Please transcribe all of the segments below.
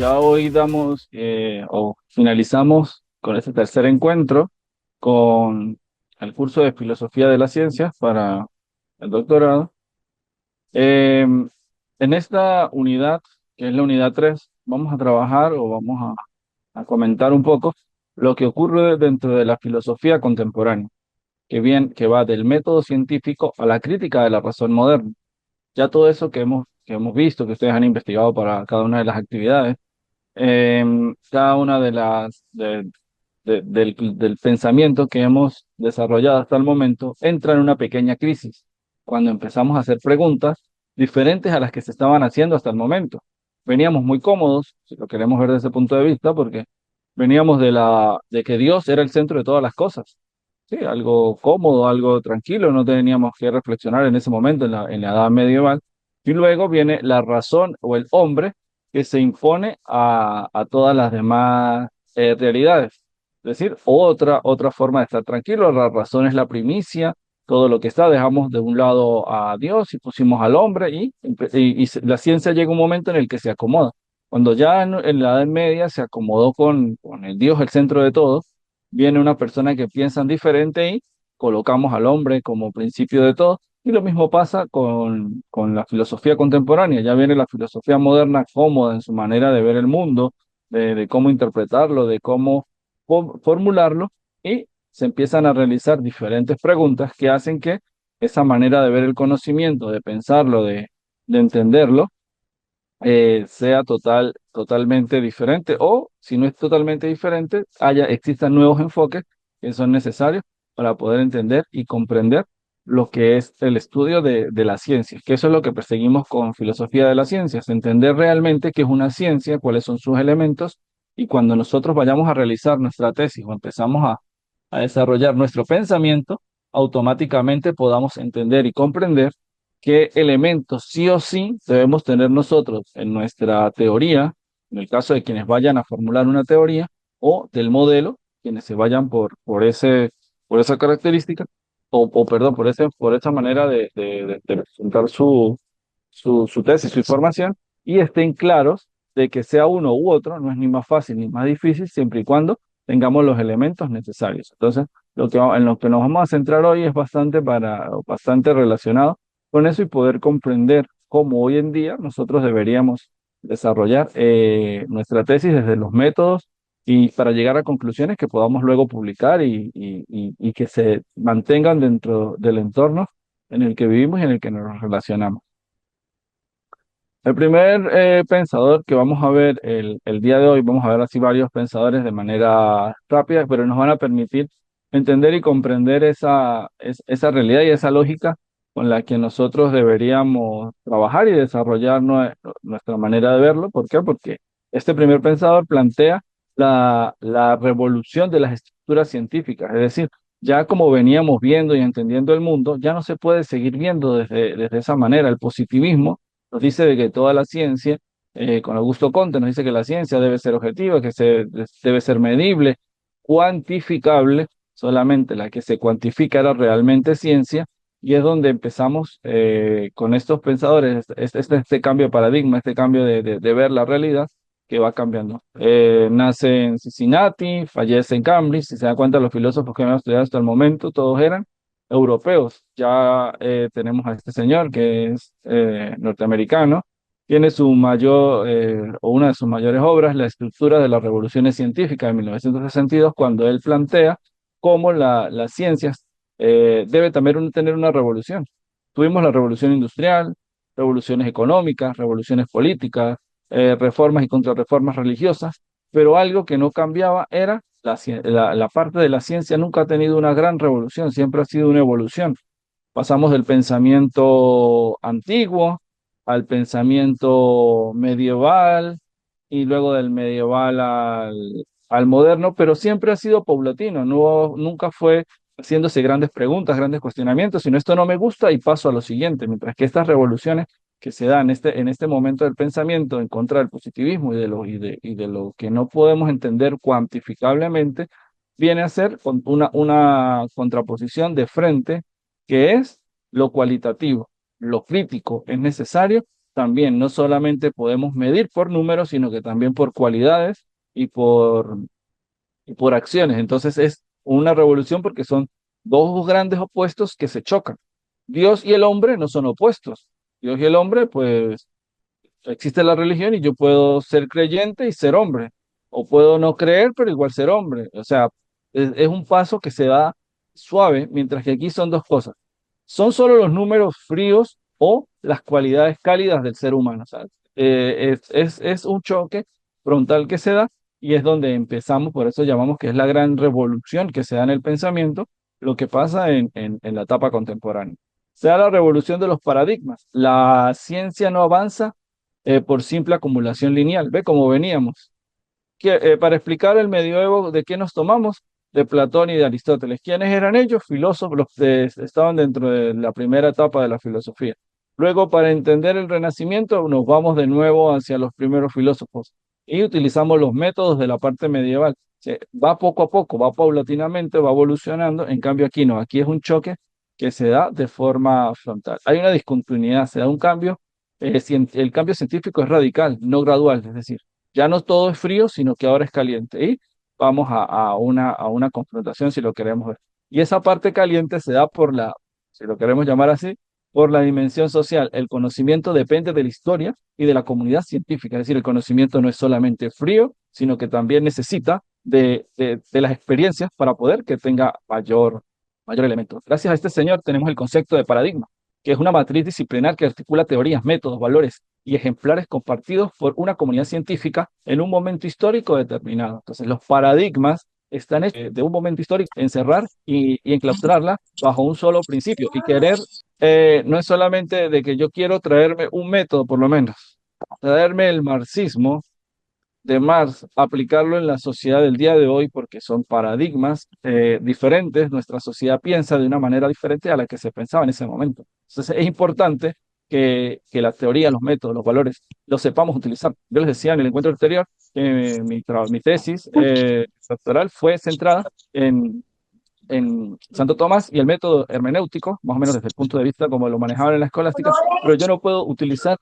Ya hoy damos o finalizamos con este tercer encuentro con el curso de Filosofía de las Ciencias para el doctorado. Eh, en esta unidad, que es la unidad 3, vamos a trabajar o vamos a comentar un poco lo que ocurre dentro de la filosofía contemporánea, que va del método científico a la crítica de la razón moderna. Ya todo eso que hemos visto, que ustedes han investigado para cada una de las actividades, cada una de del pensamiento que hemos desarrollado hasta el momento entra en una pequeña crisis cuando empezamos a hacer preguntas diferentes a las que se estaban haciendo hasta el momento. Veníamos muy cómodos, si lo queremos ver desde ese punto de vista, porque veníamos de que Dios era el centro de todas las cosas. Sí, algo cómodo, algo tranquilo, no teníamos que reflexionar en ese momento, en la edad medieval. Y luego viene la razón o el hombre que se impone a todas las demás realidades. Es decir, otra forma de estar tranquilo, la razón es la primicia, todo lo que está, dejamos de un lado a Dios y pusimos al hombre la ciencia llega un momento en el que se acomoda. Cuando ya en la Edad Media se acomodó con el Dios, el centro de todo, viene una persona que piensa diferente y colocamos al hombre como principio de todo. Y lo mismo pasa con la filosofía contemporánea. Ya viene la filosofía moderna cómoda en su manera de ver el mundo, de cómo interpretarlo, de cómo formularlo, y se empiezan a realizar diferentes preguntas que hacen que esa manera de ver el conocimiento, de pensarlo, de entenderlo, sea totalmente diferente, o si no es totalmente diferente, existan nuevos enfoques que son necesarios para poder entender y comprender lo que es el estudio de las ciencias, que eso es lo que perseguimos con filosofía de las ciencias, entender realmente qué es una ciencia, cuáles son sus elementos, y cuando nosotros vayamos a realizar nuestra tesis o empezamos a desarrollar nuestro pensamiento, automáticamente podamos entender y comprender qué elementos sí o sí debemos tener nosotros en nuestra teoría, en el caso de quienes vayan a formular una teoría, o del modelo, quienes se vayan por esa característica, perdón, por esa manera de presentar su tesis, su información, y estén claros de que sea uno u otro, no es ni más fácil ni más difícil, siempre y cuando tengamos los elementos necesarios. Entonces, en lo que nos vamos a centrar hoy es bastante relacionado con eso, y poder comprender cómo hoy en día nosotros deberíamos desarrollar nuestra tesis desde los métodos, y para llegar a conclusiones que podamos luego publicar y que se mantengan dentro del entorno en el que vivimos y en el que nos relacionamos. El primer pensador que vamos a ver el día de hoy, vamos a ver así varios pensadores de manera rápida, pero nos van a permitir entender y comprender esa realidad y esa lógica con la que nosotros deberíamos trabajar y desarrollar nuestra manera de verlo. ¿Por qué? Porque este primer pensador plantea la revolución de las estructuras científicas, es decir, ya como veníamos viendo y entendiendo el mundo, ya no se puede seguir viendo desde esa manera. El positivismo nos dice de que toda la ciencia, con Augusto Comte nos dice que la ciencia debe ser objetiva, debe ser medible, cuantificable, solamente la que se cuantifica era realmente ciencia, y es donde empezamos con estos pensadores, este cambio de paradigma, este cambio de ver la realidad que va cambiando. Nace en Cincinnati, fallece en Cambridge. Si se dan cuenta, los filósofos que hemos estudiado hasta el momento, todos eran europeos. Ya tenemos a este señor que es norteamericano. Tiene o una de sus mayores obras, La estructura de las revoluciones científicas de 1962, cuando él plantea cómo las ciencias debe también tener una revolución. Tuvimos la revolución industrial, revoluciones económicas, revoluciones políticas, reformas y contrarreformas religiosas, pero algo que no cambiaba era la parte de la ciencia. Nunca ha tenido una gran revolución, siempre ha sido una evolución. Pasamos del pensamiento antiguo al pensamiento medieval, y luego del medieval al moderno, pero siempre ha sido paulatino, nunca fue haciéndose grandes preguntas, grandes cuestionamientos, sino esto no me gusta y paso a lo siguiente, mientras que estas revoluciones que se dan en este momento del pensamiento en contra del positivismo y de lo que no podemos entender cuantificablemente, viene a ser una contraposición de frente, que es lo cualitativo, lo crítico es necesario, también no solamente podemos medir por números, sino que también por cualidades y por acciones. Entonces es una revolución porque son dos grandes opuestos que se chocan. Dios y el hombre no son opuestos. Dios y el hombre, pues existe la religión y yo puedo ser creyente y ser hombre, o puedo no creer, pero igual ser hombre. O sea, es un paso que se da suave, mientras que aquí son dos cosas. Son solo los números fríos o las cualidades cálidas del ser humano. O sea, es un choque frontal que se da y es donde empezamos, por eso llamamos que es la gran revolución que se da en el pensamiento, lo que pasa en la etapa contemporánea. Se da la revolución de los paradigmas. La ciencia no avanza por simple acumulación lineal. Ve cómo veníamos. Para explicar el medioevo, ¿de qué nos tomamos? De Platón y de Aristóteles. ¿Quiénes eran ellos? Filósofos, los que estaban dentro de la primera etapa de la filosofía. Luego, para entender el Renacimiento, nos vamos de nuevo hacia los primeros filósofos y utilizamos los métodos de la parte medieval. Va poco a poco, va paulatinamente, va evolucionando. En cambio, aquí no, aquí es un choque que se da de forma frontal. Hay una discontinuidad, se da un cambio. El cambio científico es radical, no gradual, es decir, ya no todo es frío, sino que ahora es caliente. Y vamos a una confrontación si lo queremos ver. Y esa parte caliente se da por la, si lo queremos llamar así, por la dimensión social. El conocimiento depende de la historia y de la comunidad científica. Es decir, el conocimiento no es solamente frío, sino que también necesita de las experiencias para poder que tenga mayor elemento. Gracias a este señor tenemos el concepto de paradigma, que es una matriz disciplinar que articula teorías, métodos, valores y ejemplares compartidos por una comunidad científica en un momento histórico determinado. Entonces, los paradigmas están hechos de un momento histórico, encerrar y enclaustrarla bajo un solo principio y querer, no es solamente de que yo quiero traerme un método, por lo menos, traerme el marxismo de Marx, aplicarlo en la sociedad del día de hoy porque son paradigmas diferentes. Nuestra sociedad piensa de una manera diferente a la que se pensaba en ese momento. Entonces es importante que la teoría, los métodos, los valores, los sepamos utilizar. Yo les decía en el encuentro anterior que mi tesis doctoral fue centrada en Santo Tomás y el método hermenéutico, más o menos desde el punto de vista como lo manejaban en la escolástica, pero yo no puedo utilizar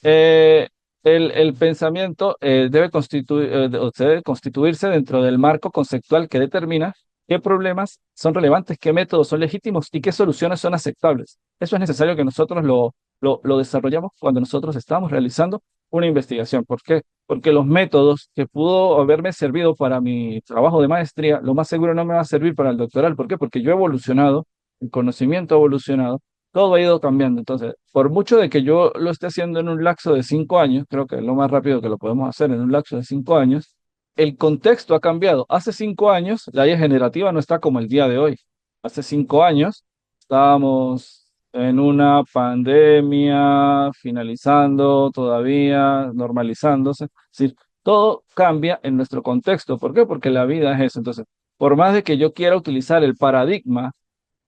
eh, el pensamiento se debe constituirse dentro del marco conceptual que determina qué problemas son relevantes, qué métodos son legítimos y qué soluciones son aceptables. Eso es necesario que nosotros lo desarrollamos cuando nosotros estamos realizando una investigación. ¿Por qué? Porque los métodos que pudo haberme servido para mi trabajo de maestría, lo más seguro no me va a servir para el doctoral. ¿Por qué? Porque yo he evolucionado, el conocimiento ha evolucionado, todo ha ido cambiando. Entonces, por mucho de que yo lo esté haciendo en un lapso de 5 años, creo que es lo más rápido que lo podemos hacer en un lapso de 5 años, el contexto ha cambiado. Hace 5 años la IA generativa no está como el día de hoy. Hace 5 años estábamos en una pandemia, finalizando todavía, normalizándose. Es decir, todo cambia en nuestro contexto. ¿Por qué? Porque la vida es eso. Entonces, por más de que yo quiera utilizar el paradigma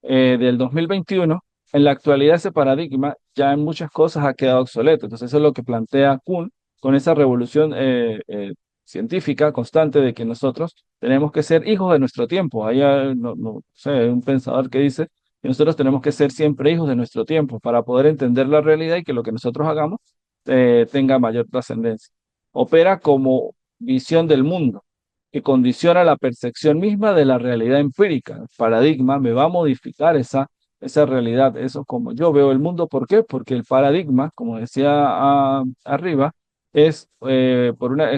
del 2021, en la actualidad ese paradigma ya en muchas cosas ha quedado obsoleto. Entonces eso es lo que plantea Kuhn con esa revolución científica constante de que nosotros tenemos que ser hijos de nuestro tiempo. Hay no sé, hay un pensador que dice que nosotros tenemos que ser siempre hijos de nuestro tiempo para poder entender la realidad y que lo que nosotros hagamos tenga mayor trascendencia. Opera como visión del mundo que condiciona la percepción misma de la realidad empírica. El paradigma me va a modificar esa realidad, eso como yo veo el mundo. ¿Por qué? Porque el paradigma, como decía arriba, es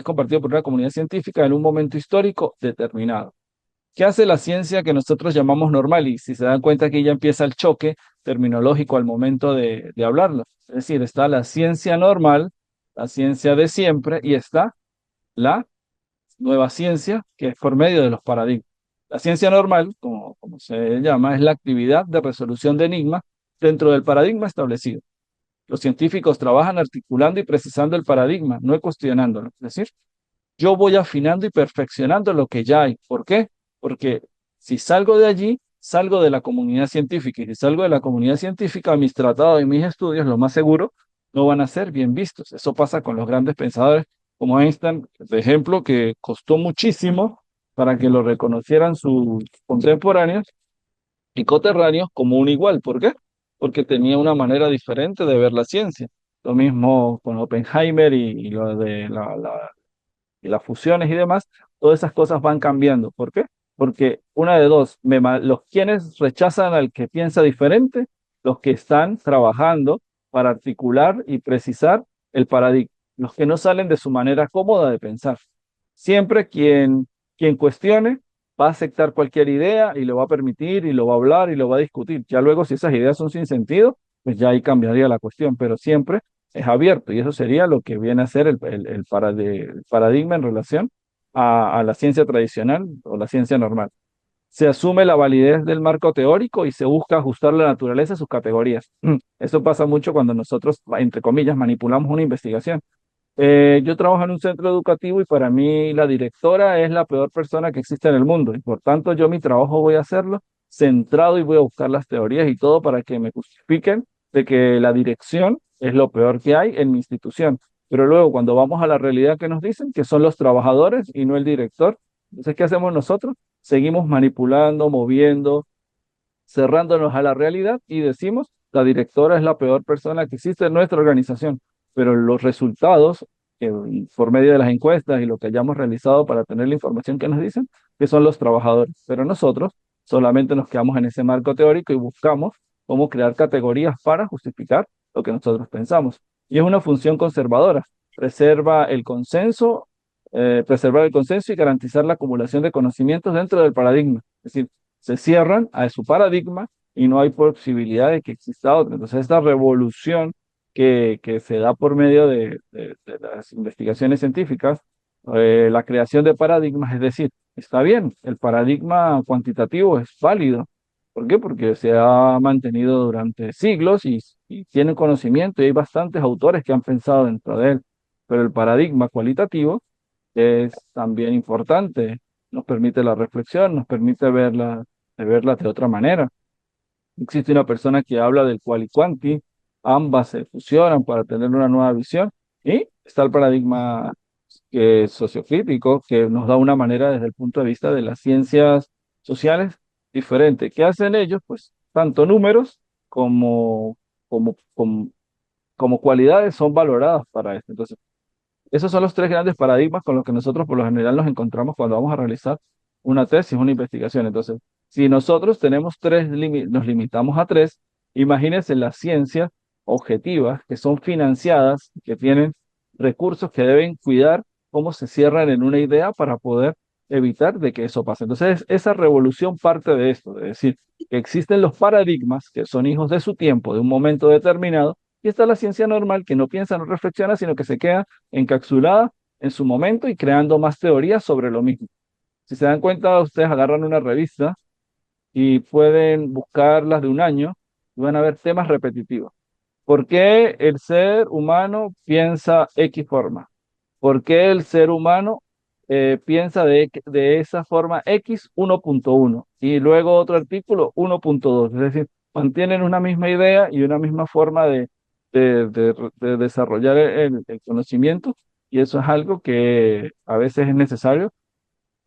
compartido por una comunidad científica en un momento histórico determinado. ¿Qué hace la ciencia que nosotros llamamos normal? Y si se dan cuenta que ya empieza el choque terminológico al momento de hablarlo. Es decir, está la ciencia normal, la ciencia de siempre, y está la nueva ciencia, que es por medio de los paradigmas. La ciencia normal, como se llama, es la actividad de resolución de enigmas dentro del paradigma establecido. Los científicos trabajan articulando y precisando el paradigma, no cuestionándolo. Es decir, yo voy afinando y perfeccionando lo que ya hay. ¿Por qué? Porque si salgo de allí, salgo de la comunidad científica. Y si salgo de la comunidad científica, mis tratados y mis estudios, lo más seguro, no van a ser bien vistos. Eso pasa con los grandes pensadores como Einstein, de ejemplo, que costó muchísimo para que lo reconocieran sus contemporáneos y coterráneos como un igual. ¿Por qué? Porque tenía una manera diferente de ver la ciencia. Lo mismo con Oppenheimer y lo de y las fusiones y demás, todas esas cosas van cambiando. ¿Por qué? Porque una de dos, los quienes rechazan al que piensa diferente, los que están trabajando para articular y precisar el paradigma, los que no salen de su manera cómoda de pensar. Siempre quien cuestione va a aceptar cualquier idea y lo va a permitir y lo va a hablar y lo va a discutir. Ya luego, si esas ideas son sin sentido, pues ya ahí cambiaría la cuestión, pero siempre es abierto y eso sería lo que viene a ser el paradigma en relación a la ciencia tradicional o la ciencia normal. Se asume la validez del marco teórico y se busca ajustar la naturaleza a sus categorías. Eso pasa mucho cuando nosotros, entre comillas, manipulamos una investigación. Yo trabajo en un centro educativo y para mí la directora es la peor persona que existe en el mundo y por tanto yo mi trabajo voy a hacerlo centrado y voy a buscar las teorías y todo para que me justifiquen de que la dirección es lo peor que hay en mi institución. Pero luego cuando vamos a la realidad que nos dicen que son los trabajadores y no el director, entonces ¿qué hacemos nosotros? Seguimos manipulando, moviendo, cerrándonos a la realidad y decimos, la directora es la peor persona que existe en nuestra organización, pero los resultados, por medio de las encuestas y lo que hayamos realizado para tener la información que nos dicen, que son los trabajadores, pero nosotros solamente nos quedamos en ese marco teórico y buscamos cómo crear categorías para justificar lo que nosotros pensamos. Y es una función conservadora, preserva el consenso, preservar el consenso y garantizar la acumulación de conocimientos dentro del paradigma. Es decir, se cierran a su paradigma y no hay posibilidad de que exista otro. Entonces, esta revolución que se da por medio de las investigaciones científicas, la creación de paradigmas, es decir, está bien, el paradigma cuantitativo es válido. ¿Por qué? Porque se ha mantenido durante siglos y tiene conocimiento y hay bastantes autores que han pensado dentro de él. Pero el paradigma cualitativo es también importante, nos permite la reflexión, nos permite verla de otra manera. Existe una persona que habla del cual y quanti, ambas se fusionan para tener una nueva visión, y está el paradigma sociocrítico que nos da una manera desde el punto de vista de las ciencias sociales diferente. ¿Qué hacen ellos? Pues tanto números como, como, como, como cualidades son valoradas para esto. Entonces, esos son los tres grandes paradigmas con los que nosotros por lo general nos encontramos cuando vamos a realizar una tesis, una investigación. Entonces, si nosotros tenemos nos limitamos a tres, imagínense las ciencias objetivas que son financiadas, que tienen recursos que deben cuidar cómo se cierran en una idea para poder evitar de que eso pase. Entonces, esa revolución parte de esto, de decir que existen los paradigmas que son hijos de su tiempo, de un momento determinado, y está la ciencia normal que no piensa, no reflexiona, sino que se queda encapsulada en su momento y creando más teorías sobre lo mismo. Si se dan cuenta, ustedes agarran una revista y pueden buscarlas de un año y van a ver temas repetitivos. ¿Por qué el ser humano piensa X forma? ¿Por qué el ser humano piensa de esa forma X 1.1? Y luego otro artículo 1.2. Es decir, mantienen una misma idea y una misma forma de desarrollar el conocimiento. Y eso es algo que a veces es necesario,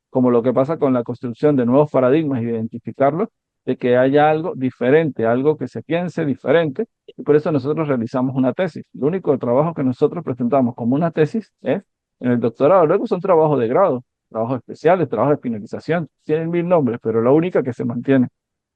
como lo que pasa con la construcción de nuevos paradigmas, identificarlos, de que haya algo diferente, algo que se piense diferente, y por eso nosotros realizamos una tesis. El único trabajo que nosotros presentamos como una tesis es en el doctorado, luego son trabajos de grado, trabajos especiales, trabajos de finalización, tienen mil nombres, pero la única que se mantiene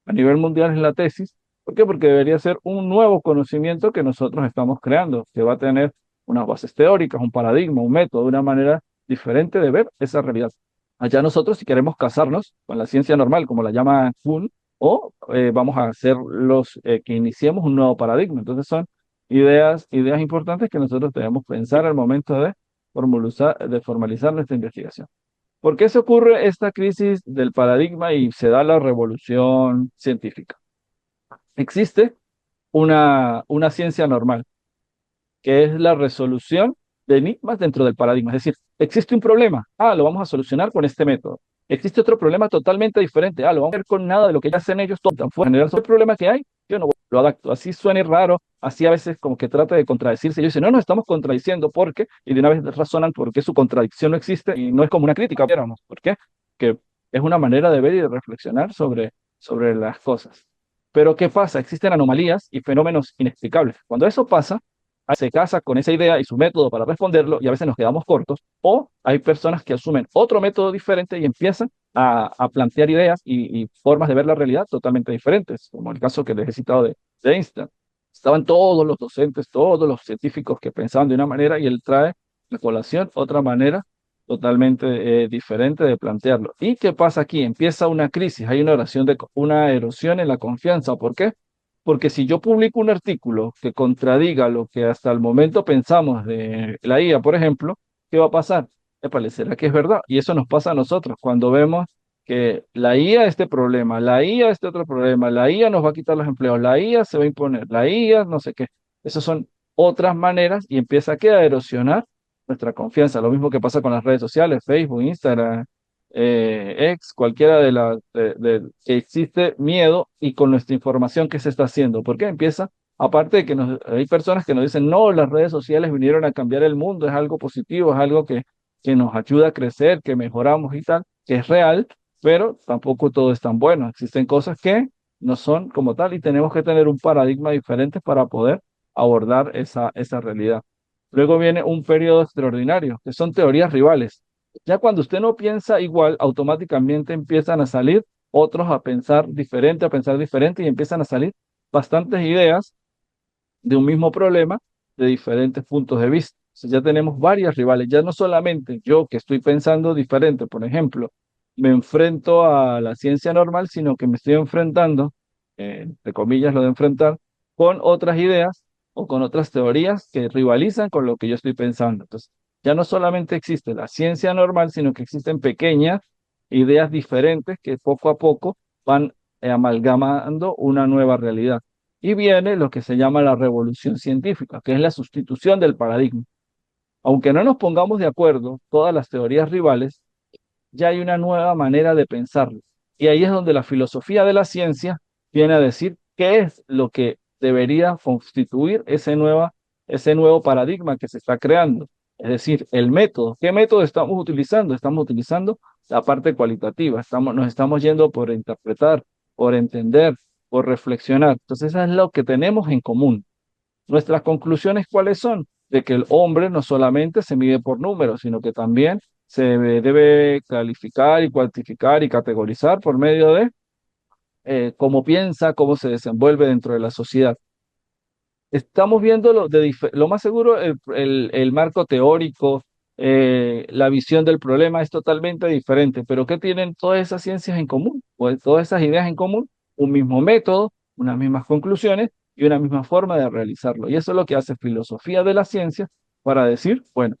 a nivel mundial es la tesis. ¿Por qué? Porque debería ser un nuevo conocimiento que nosotros estamos creando, que va a tener unas bases teóricas, un paradigma, un método, una manera diferente de ver esa realidad. Allá nosotros, si queremos casarnos con la ciencia normal, como la llama Kuhn, o vamos a ser los que iniciemos un nuevo paradigma. Entonces son ideas importantes que nosotros debemos pensar al momento de formalizar nuestra investigación. ¿Por qué se ocurre esta crisis del paradigma y se da la revolución científica? Existe una ciencia normal que es la resolución de enigmas dentro del paradigma. Es decir, existe un problema, lo vamos a solucionar con este método. Existe otro problema totalmente diferente, lo vamos a ver con nada de lo que ya hacen ellos, todo tan fuera. En general, sobre el problema que hay, yo no lo adapto. Así suene raro, así a veces como que trata de contradecirse. Yo dice, no, nos estamos contradiciendo, ¿por qué? Y de una vez razonan por qué su contradicción no existe y no es como una crítica, viéramos, ¿por qué? Que es una manera de ver y de reflexionar sobre las cosas. Pero ¿qué pasa? Existen anomalías y fenómenos inexplicables. Cuando eso pasa, se casa con esa idea y su método para responderlo y a veces nos quedamos cortos, o hay personas que asumen otro método diferente y empiezan a plantear ideas y formas de ver la realidad totalmente diferentes, como el caso que les he citado de Einstein. Estaban todos los docentes, todos los científicos que pensaban de una manera y él trae a colación otra manera totalmente diferente de plantearlo. ¿Y qué pasa aquí? Empieza una crisis, hay una erosión en la confianza. ¿Por qué? Porque si yo publico un artículo que contradiga lo que hasta el momento pensamos de la IA, por ejemplo, ¿qué va a pasar? Épale, ¿será que es verdad? Y eso nos pasa a nosotros cuando vemos que la IA este problema, la IA este otro problema, la IA nos va a quitar los empleos, la IA se va a imponer, la IA no sé qué. Esas son otras maneras y empieza a erosionar nuestra confianza. Lo mismo que pasa con las redes sociales, Facebook, Instagram, X, cualquiera que existe miedo y con nuestra información que se está haciendo. Porque empieza, aparte de que hay personas que nos dicen, no, las redes sociales vinieron a cambiar el mundo, es algo positivo, es algo que nos ayuda a crecer, que mejoramos y tal, que es real, pero tampoco todo es tan bueno. Existen cosas que no son como tal y tenemos que tener un paradigma diferente para poder abordar esa realidad. Luego viene un periodo extraordinario, que son teorías rivales. Ya cuando usted no piensa igual, automáticamente empiezan a salir otros a pensar diferente y empiezan a salir bastantes ideas de un mismo problema de diferentes puntos de vista. O sea, ya tenemos varias rivales, ya no solamente yo que estoy pensando diferente, por ejemplo, me enfrento a la ciencia normal, sino que me estoy enfrentando, entre comillas, lo de enfrentar, con otras ideas o con otras teorías que rivalizan con lo que yo estoy pensando. Entonces, ya no solamente existe la ciencia normal, sino que existen pequeñas ideas diferentes que poco a poco van amalgamando una nueva realidad. Y viene lo que se llama la revolución científica, que es la sustitución del paradigma. Aunque no nos pongamos de acuerdo todas las teorías rivales, ya hay una nueva manera de pensarlo. Y ahí es donde la filosofía de la ciencia viene a decir qué es lo que debería constituir ese nuevo paradigma que se está creando. Es decir, el método. ¿Qué método estamos utilizando? Estamos utilizando la parte cualitativa. Nos estamos yendo por interpretar, por entender, por reflexionar. Entonces, eso es lo que tenemos en común. Nuestras conclusiones, ¿cuáles son? De que el hombre no solamente se mide por números, sino que también se debe calificar y cuantificar y categorizar por medio de cómo piensa, cómo se desenvuelve dentro de la sociedad. Estamos viendo lo más seguro, el marco teórico, la visión del problema es totalmente diferente, pero ¿qué tienen todas esas ciencias en común? Pues todas esas ideas en común, un mismo método, unas mismas conclusiones y una misma forma de realizarlo. Y eso es lo que hace filosofía de la ciencia para decir, bueno,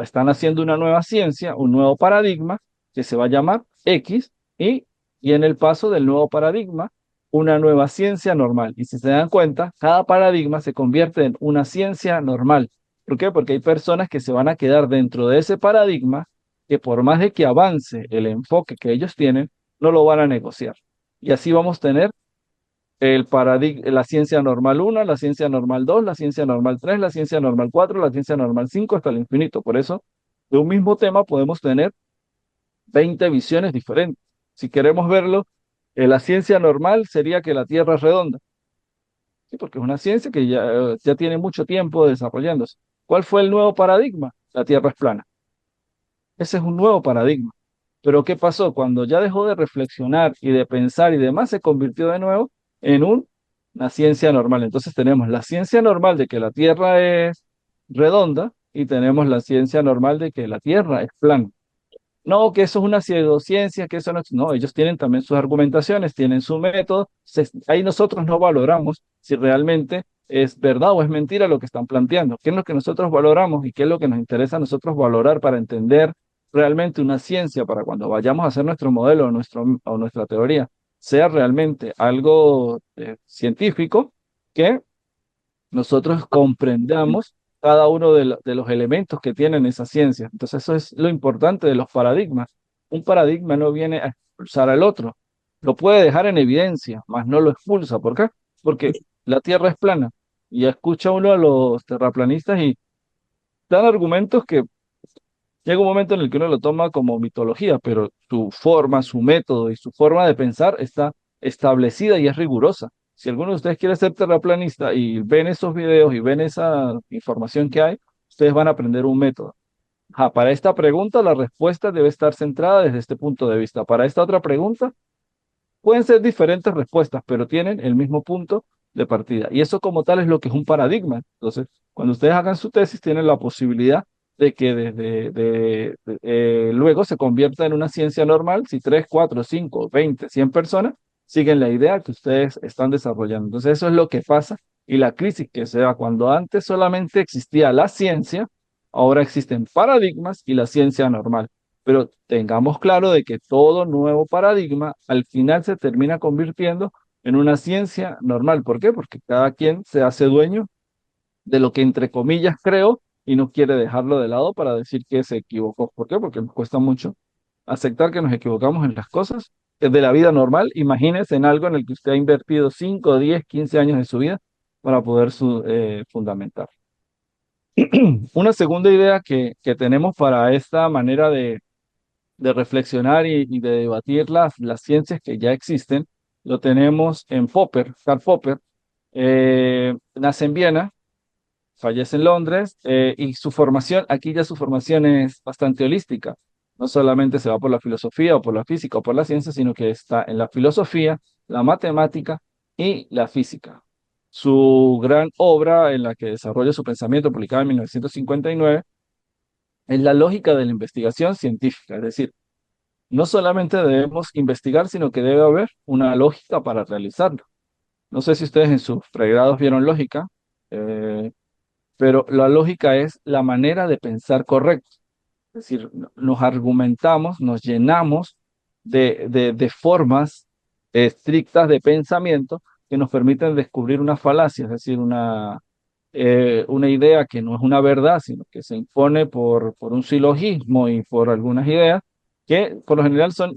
están haciendo una nueva ciencia, un nuevo paradigma que se va a llamar X y en el paso del nuevo paradigma una nueva ciencia normal. Y si se dan cuenta, cada paradigma se convierte en una ciencia normal. ¿Por qué? Porque hay personas que se van a quedar dentro de ese paradigma que por más de que avance el enfoque que ellos tienen, no lo van a negociar. Y así vamos a tener la ciencia normal uno, la ciencia normal 2, la ciencia normal 3, la ciencia normal 4, la ciencia normal 5 hasta el infinito. Por eso, de un mismo tema podemos tener 20 visiones diferentes. Si queremos verlo, la ciencia normal sería que la Tierra es redonda, ¿sí? Porque es una ciencia que ya tiene mucho tiempo desarrollándose. ¿Cuál fue el nuevo paradigma? La Tierra es plana. Ese es un nuevo paradigma. Pero ¿qué pasó? Cuando ya dejó de reflexionar y de pensar y demás, se convirtió de nuevo en una ciencia normal. Entonces tenemos la ciencia normal de que la Tierra es redonda y tenemos la ciencia normal de que la Tierra es plana. No, que eso es una pseudociencia, que eso no, no, ellos tienen también sus argumentaciones, tienen su método. Ahí nosotros no valoramos si realmente es verdad o es mentira lo que están planteando. ¿Qué es lo que nosotros valoramos y qué es lo que nos interesa a nosotros valorar para entender realmente una ciencia, para cuando vayamos a hacer nuestro modelo o nuestra teoría, sea realmente algo científico que nosotros comprendamos cada uno de los elementos que tienen esa ciencia. Entonces, eso es lo importante de los paradigmas. Un paradigma no viene a expulsar al otro, lo puede dejar en evidencia, mas no lo expulsa. ¿Por qué? Porque la Tierra es plana. Y escucha uno a los terraplanistas y dan argumentos que llega un momento en el que uno lo toma como mitología, pero su forma, su método y su forma de pensar está establecida y es rigurosa. Si alguno de ustedes quiere ser terraplanista y ven esos videos y ven esa información que hay, ustedes van a aprender un método. Para esta pregunta, la respuesta debe estar centrada desde este punto de vista. Para esta otra pregunta, pueden ser diferentes respuestas, pero tienen el mismo punto de partida. Y eso como tal es lo que es un paradigma. Entonces, cuando ustedes hagan su tesis, tienen la posibilidad de que luego se convierta en una ciencia normal si 3, 4, 5, 20, 100 personas siguen la idea que ustedes están desarrollando. Entonces, eso es lo que pasa y la crisis que se da cuando antes solamente existía la ciencia, ahora existen paradigmas y la ciencia normal. Pero tengamos claro de que todo nuevo paradigma al final se termina convirtiendo en una ciencia normal. ¿Por qué? Porque cada quien se hace dueño de lo que entre comillas creó y no quiere dejarlo de lado para decir que se equivocó. ¿Por qué? Porque nos cuesta mucho aceptar que nos equivocamos en las cosas de la vida normal. Imagínese en algo en el que usted ha invertido 5, 10, 15 años de su vida para poder fundamentar. Una segunda idea que tenemos para esta manera de reflexionar y de debatir las ciencias que ya existen, lo tenemos en Popper, Karl Popper. Nace en Viena, fallece en Londres, y su formación, aquí ya su formación es bastante holística. No solamente se va por la filosofía o por la física o por la ciencia, sino que está en la filosofía, la matemática y la física. Su gran obra en la que desarrolla su pensamiento, publicada en 1959, es la lógica de la investigación científica, es decir, no solamente debemos investigar, sino que debe haber una lógica para realizarlo. No sé si ustedes en sus pregrados vieron lógica, eh, pero la lógica es la manera de pensar correcto. Es decir, nos argumentamos, nos llenamos de formas estrictas de pensamiento que nos permiten descubrir una falacia, es decir, una idea que no es una verdad, sino que se impone por un silogismo y por algunas ideas que por lo general son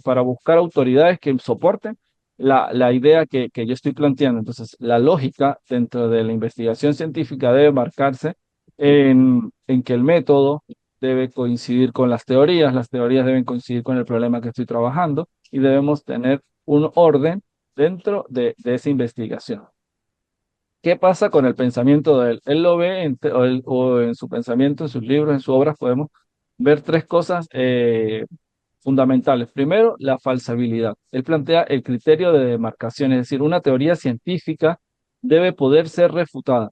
para buscar autoridades que soporten la idea que yo estoy planteando. Entonces, la lógica dentro de la investigación científica debe marcarse en que el método debe coincidir con las teorías deben coincidir con el problema que estoy trabajando y debemos tener un orden dentro de esa investigación. ¿Qué pasa con el pensamiento de él? Él lo ve o en su pensamiento, en sus libros, en sus obras, podemos ver tres cosas fundamentales. Primero, la falsabilidad. Él plantea el criterio de demarcación, es decir, una teoría científica debe poder ser refutada.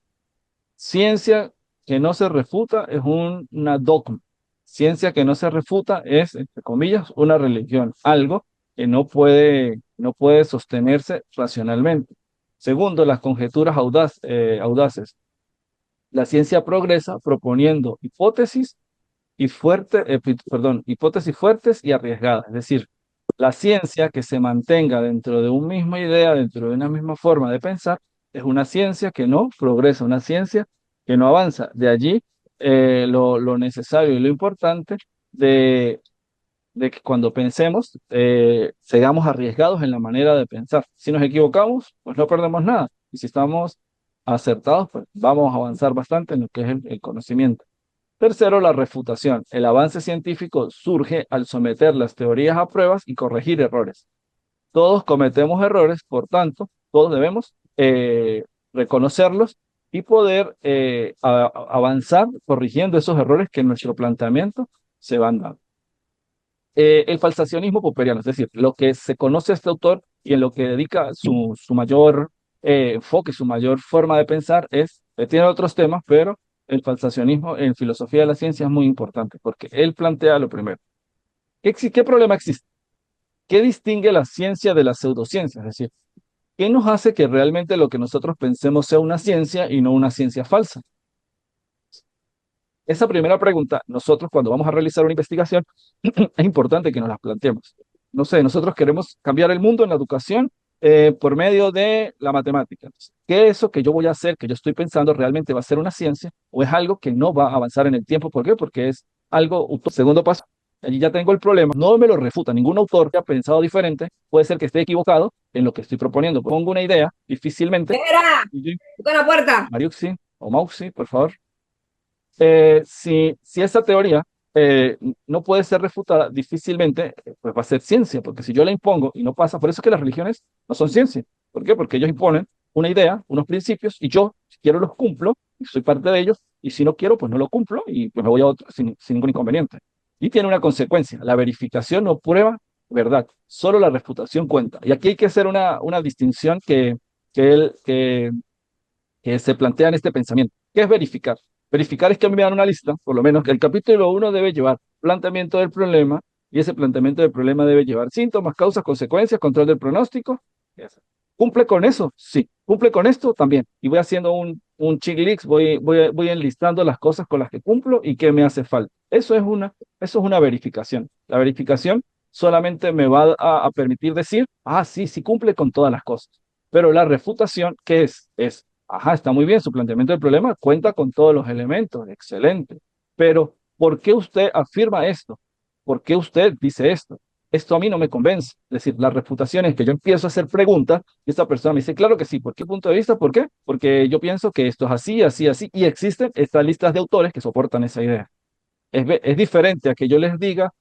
Ciencia que no se refuta es una dogma. Ciencia que no se refuta es, entre comillas, una religión, algo que no puede sostenerse racionalmente. Segundo, las conjeturas audaces. La ciencia progresa proponiendo hipótesis fuertes y arriesgadas. Es decir, la ciencia que se mantenga dentro de una misma idea, dentro de una misma forma de pensar, es una ciencia que no progresa, una ciencia que no avanza. De allí lo necesario y lo importante de que cuando pensemos, seamos arriesgados en la manera de pensar. Si nos equivocamos, pues no perdemos nada. Y si estamos acertados, pues vamos a avanzar bastante en lo que es el conocimiento. Tercero, la refutación. El avance científico surge al someter las teorías a pruebas y corregir errores. Todos cometemos errores, por tanto, todos debemos reconocerlos y poder avanzar corrigiendo esos errores que en nuestro planteamiento se van dando. El falsacionismo popperiano, es decir, lo que se conoce a este autor y en lo que dedica su mayor enfoque, su mayor forma de pensar tiene otros temas, pero el falsacionismo en filosofía de la ciencia es muy importante porque él plantea lo primero. ¿Qué problema existe? ¿Qué distingue la ciencia de la pseudociencia? Es decir, ¿qué nos hace que realmente lo que nosotros pensemos sea una ciencia y no una ciencia falsa? Esa primera pregunta, nosotros cuando vamos a realizar una investigación, es importante que nos las planteemos. No sé, nosotros queremos cambiar el mundo en la educación por medio de la matemática. Entonces, ¿qué es eso que yo voy a hacer, que yo estoy pensando, realmente va a ser una ciencia o es algo que no va a avanzar en el tiempo? ¿Por qué? Porque es algo utópico. Segundo paso, allí ya tengo el problema, no me lo refuta. Ningún autor que ha pensado diferente puede ser que esté equivocado en lo que estoy proponiendo. Pongo una idea, difícilmente. Espera, toca la puerta. Mariuxi o Mauxi, por favor. Si esa teoría eh, no puede ser refutada, difícilmente pues va a ser ciencia, porque si yo la impongo y no pasa, por eso es que las religiones no son ciencia, ¿Por qué? Porque ellos imponen una idea, unos principios, y yo, si quiero, los cumplo, y soy parte de ellos, y si no quiero, pues no lo cumplo, y pues me voy a otro sin ningún inconveniente. Y tiene una consecuencia. La verificación no prueba verdad, solo la refutación cuenta. Y aquí hay que hacer una distinción que, él, que se plantea en este pensamiento. ¿Qué es verificar? Verificar es que a mí me dan una lista, por lo menos que el capítulo uno debe llevar planteamiento del problema, y ese planteamiento del problema debe llevar síntomas, causas, consecuencias, control del pronóstico. ¿Cumple con eso? Sí. ¿Cumple con esto? También. Y voy haciendo un checklist, voy enlistando las cosas con las que cumplo y qué me hace falta. Eso es una verificación. La verificación solamente me va a permitir decir, sí, sí cumple con todas las cosas. Pero la refutación, ¿qué es? Está muy bien, su planteamiento del problema cuenta con todos los elementos, excelente. Pero, ¿por qué usted afirma esto? ¿Por qué usted dice esto? Esto a mí no me convence. Es decir, la refutación es que yo empiezo a hacer preguntas y esta persona me dice, claro que sí. ¿Por qué punto de vista? ¿Por qué? Porque yo pienso que esto es así, así, así. Y existen estas listas de autores que soportan esa idea. Es diferente a que yo les diga,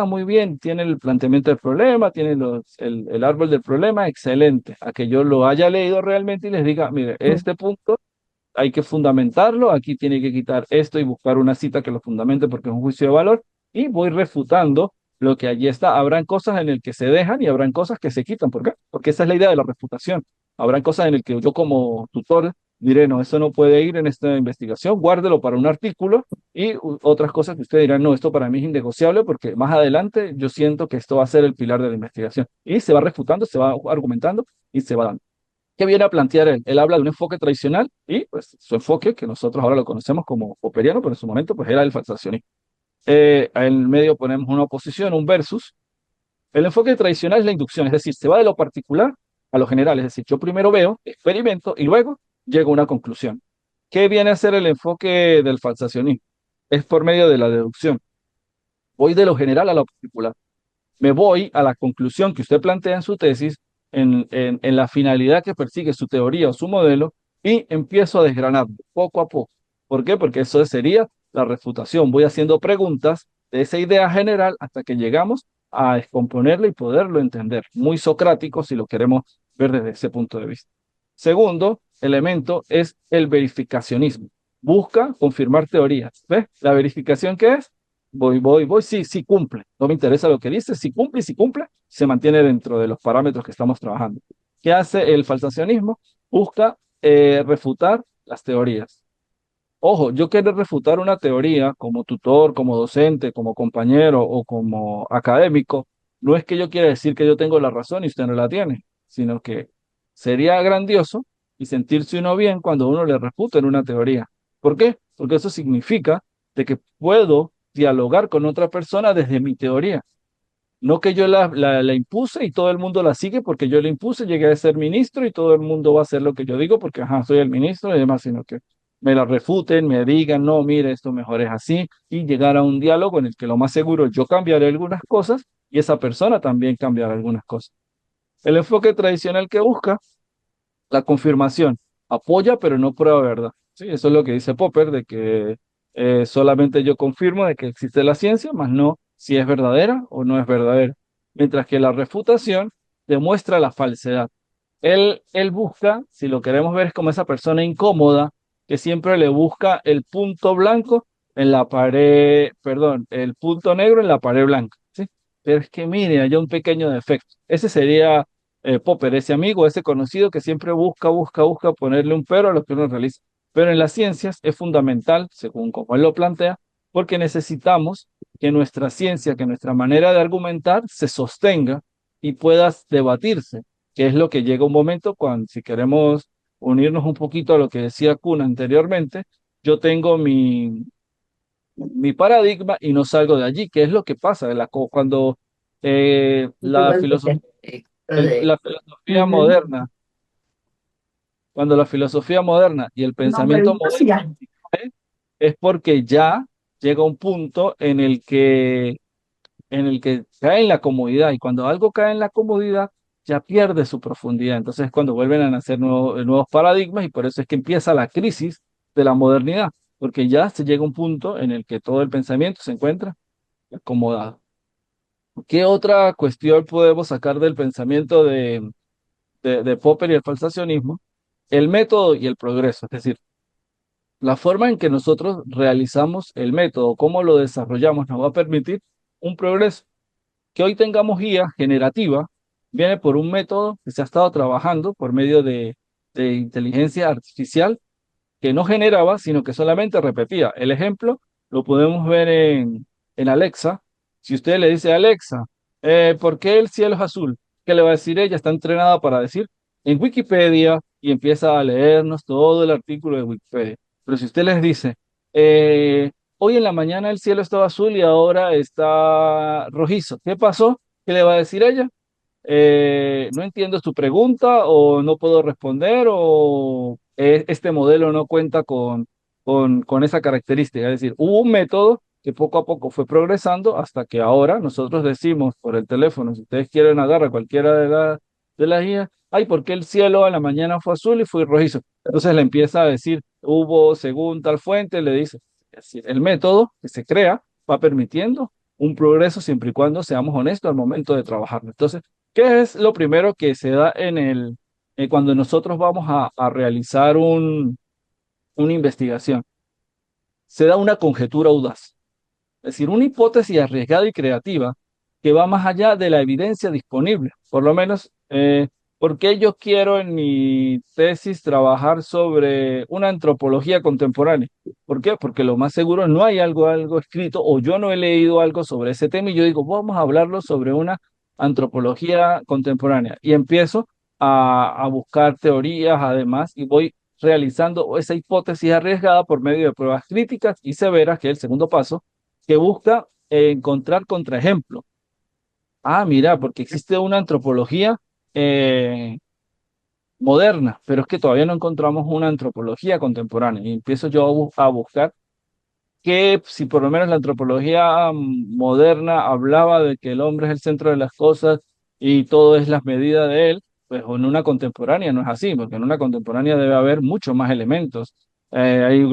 muy bien, tiene el planteamiento del problema, tiene el árbol del problema, excelente. A que yo lo haya leído realmente y les diga, mire, este punto hay que fundamentarlo, aquí tiene que quitar esto y buscar una cita que lo fundamente porque es un juicio de valor, y voy refutando lo que allí está. Habrán cosas en el que se dejan y habrán cosas que se quitan. ¿Por qué? Porque esa es la idea de la refutación. Habrán cosas en el que yo como tutor diré, no, eso no puede ir en esta investigación, guárdelo para un artículo, y otras cosas que usted dirá, no, esto para mí es innegociable porque más adelante yo siento que esto va a ser el pilar de la investigación. Y se va refutando, se va argumentando y se va dando. ¿Qué viene a plantear él? Él habla de un enfoque tradicional y pues su enfoque, que nosotros ahora lo conocemos como popperiano, pero en su momento pues era el falsacionismo. En medio ponemos una oposición, un versus. El enfoque tradicional es la inducción, es decir, se va de lo particular a lo general, es decir, yo primero veo, experimento y luego llego a una conclusión. ¿Qué viene a ser el enfoque del falsacionismo? Es por medio de la deducción. Voy de lo general a lo particular. Me voy a la conclusión que usted plantea en su tesis, en la finalidad que persigue su teoría o su modelo, y empiezo a desgranar poco a poco. ¿Por qué? Porque eso sería la refutación. Voy haciendo preguntas de esa idea general hasta que llegamos a descomponerlo y poderlo entender. Muy socrático si lo queremos ver desde ese punto de vista. Segundo elemento es el verificacionismo. Busca confirmar teorías. ¿Ves? ¿La verificación qué es? Voy, sí, sí cumple. No me interesa lo que dice, si cumple, si cumple, se mantiene dentro de los parámetros que estamos trabajando. ¿Qué hace el falsacionismo? Busca refutar las teorías. Ojo, yo quiero refutar una teoría como tutor, como docente, como compañero o como académico. No es que yo quiera decir que yo tengo la razón y usted no la tiene, sino que sería grandioso y sentirse uno bien cuando uno le refuta en una teoría. ¿Por qué? Porque eso significa de que puedo dialogar con otra persona desde mi teoría. No que yo la impuse y todo el mundo la sigue porque yo la impuse, llegué a ser ministro y todo el mundo va a hacer lo que yo digo porque, soy el ministro y demás, sino que me la refuten, me digan, no, mire, esto mejor es así, y llegar a un diálogo en el que lo más seguro yo cambiaré algunas cosas y esa persona también cambiará algunas cosas. El enfoque tradicional que busca la confirmación, apoya pero no prueba verdad. Sí, eso es lo que dice Popper, de que solamente yo confirmo de que existe la ciencia, más no si es verdadera o no es verdadera. Mientras que la refutación demuestra la falsedad. Él busca, si lo queremos ver, es como esa persona incómoda que siempre le busca el punto blanco en la pared, perdón, el punto negro en la pared blanca, ¿sí? Pero es que mire, hay un pequeño defecto. Ese sería Popper, ese amigo, ese conocido que siempre busca ponerle un pero a lo que uno realiza. Pero en las ciencias es fundamental, según como él lo plantea, porque necesitamos que nuestra ciencia, que nuestra manera de argumentar se sostenga y pueda debatirse, que es lo que llega un momento cuando, si queremos unirnos un poquito a lo que decía Kuhn anteriormente, yo tengo mi paradigma y no salgo de allí, que es lo que pasa cuando la filosofía Ujú. moderna, cuando la filosofía moderna y el No, pero pensamiento moderno imposible. es porque ya llega un punto en el que cae en la comodidad, y cuando algo cae en la comodidad ya pierde su profundidad. Entonces es cuando vuelven a nacer nuevos paradigmas, y por eso es que empieza la crisis de la modernidad, porque ya se llega a un punto en el que todo el pensamiento se encuentra acomodado. ¿Qué otra cuestión podemos sacar del pensamiento de Popper y el falsacionismo, el método y el progreso. Es decir, la forma en que nosotros realizamos el método, cómo lo desarrollamos, nos va a permitir un progreso. Que hoy tengamos guía generativa viene por un método que se ha estado trabajando por medio de inteligencia artificial que no generaba, sino que solamente repetía. El ejemplo lo podemos ver en Alexa. Si usted le dice a Alexa, ¿por qué el cielo es azul? ¿Qué le va a decir ella? Está entrenada para decir en Wikipedia y empieza a leernos todo el artículo de Wikipedia. Pero si usted les dice, hoy en la mañana el cielo estaba azul y ahora está rojizo, ¿qué pasó? ¿Qué le va a decir ella? No entiendo tu pregunta o no puedo responder o este modelo no cuenta con esa característica. Es decir, hubo un método que poco a poco fue progresando hasta que ahora nosotros decimos por el teléfono, si ustedes quieren agarrar cualquiera de las guías, ay, ¿por qué el cielo a la mañana fue azul y fue rojizo? Entonces le empieza a decir, hubo según tal fuente, le dice, es decir, el método que se crea va permitiendo un progreso siempre y cuando seamos honestos al momento de trabajar. Entonces, ¿qué es lo primero que se da cuando nosotros vamos a realizar una investigación? Se da una conjetura audaz, es decir, una hipótesis arriesgada y creativa que va más allá de la evidencia disponible. Por lo menos, ¿por qué yo quiero en mi tesis trabajar sobre una antropología contemporánea? ¿Por qué? Porque lo más seguro no hay algo escrito o yo no he leído algo sobre ese tema y yo digo, vamos a hablarlo sobre una antropología contemporánea. Y empiezo a buscar teorías además y voy realizando esa hipótesis arriesgada por medio de pruebas críticas y severas, que es el segundo paso que busca encontrar contraejemplos. Ah, mira, porque existe una antropología eh, moderna, pero es que todavía no encontramos una antropología contemporánea. Y empiezo yo a buscar que si por lo menos la antropología moderna hablaba de que el hombre es el centro de las cosas y todo es las medidas de él, pues en una contemporánea no es así, porque en una contemporánea debe haber muchos más elementos. Hay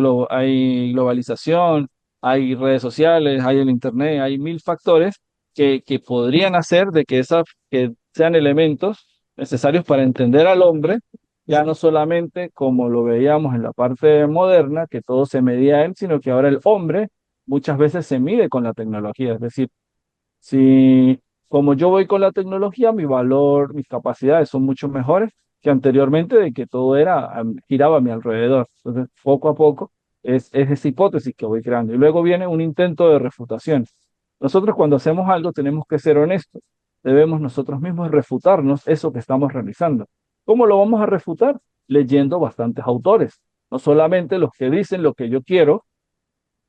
globalización, hay redes sociales, hay el internet, hay mil factores que podrían hacer de que sean elementos necesarios para entender al hombre ya no solamente como lo veíamos en la parte moderna, que todo se medía a él, sino que ahora el hombre muchas veces se mide con la tecnología. Es decir, si como yo voy con la tecnología, mi valor, mis capacidades son mucho mejores que anteriormente de que todo giraba a mi alrededor. Entonces, poco a poco es esa hipótesis que voy creando. Y luego viene un intento de refutación. Nosotros cuando hacemos algo tenemos que ser honestos. Debemos nosotros mismos refutarnos eso que estamos realizando. ¿Cómo lo vamos a refutar? Leyendo bastantes autores. No solamente los que dicen lo que yo quiero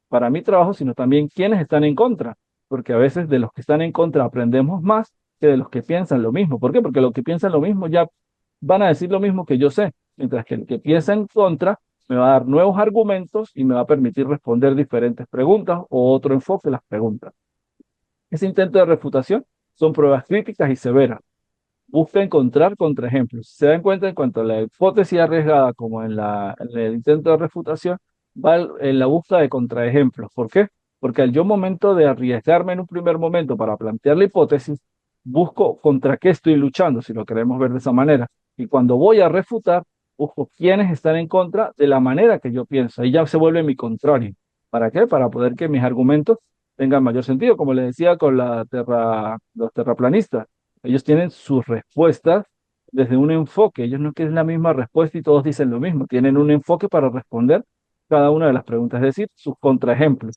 para mi trabajo, sino también quienes están en contra. Porque a veces de los que están en contra aprendemos más que de los que piensan lo mismo. ¿Por qué? Porque los que piensan lo mismo ya van a decir lo mismo que yo sé, mientras que el que piensa en contra me va a dar nuevos argumentos y me va a permitir responder diferentes preguntas o otro enfoque de las preguntas. Ese intento de refutación son pruebas críticas y severas. Busca encontrar contraejemplos. Si se dan cuenta, en cuanto a la hipótesis arriesgada como en el intento de refutación, va en la búsqueda de contraejemplos. ¿Por qué? Porque al yo momento de arriesgarme en un primer momento para plantear la hipótesis, busco contra qué estoy luchando, si lo queremos ver de esa manera. Y cuando voy a refutar, busco quiénes están en contra de la manera que yo pienso. Ahí ya se vuelve mi contrario. ¿Para qué? Para poder que mis argumentos tengan mayor sentido, como les decía con los terraplanistas. Ellos tienen sus respuestas desde un enfoque. Ellos no quieren la misma respuesta y todos dicen lo mismo. Tienen un enfoque para responder cada una de las preguntas, es decir, sus contraejemplos.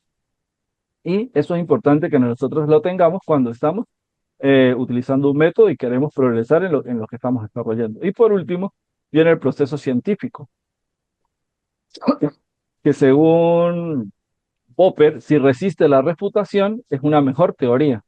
Y eso es importante que nosotros lo tengamos cuando estamos utilizando un método y queremos progresar en lo que estamos desarrollando. Y por último, viene el proceso científico, que según Popper, si resiste la refutación, es una mejor teoría.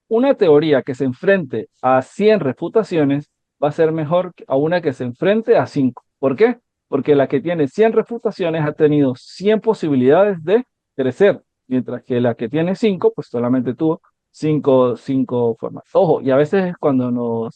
Una teoría que se enfrente a 100 refutaciones va a ser mejor a una que se enfrente a 5. ¿Por qué? Porque la que tiene 100 refutaciones ha tenido 100 posibilidades de crecer, mientras que la que tiene 5, pues solamente tuvo 5 formas. Ojo, y a veces cuando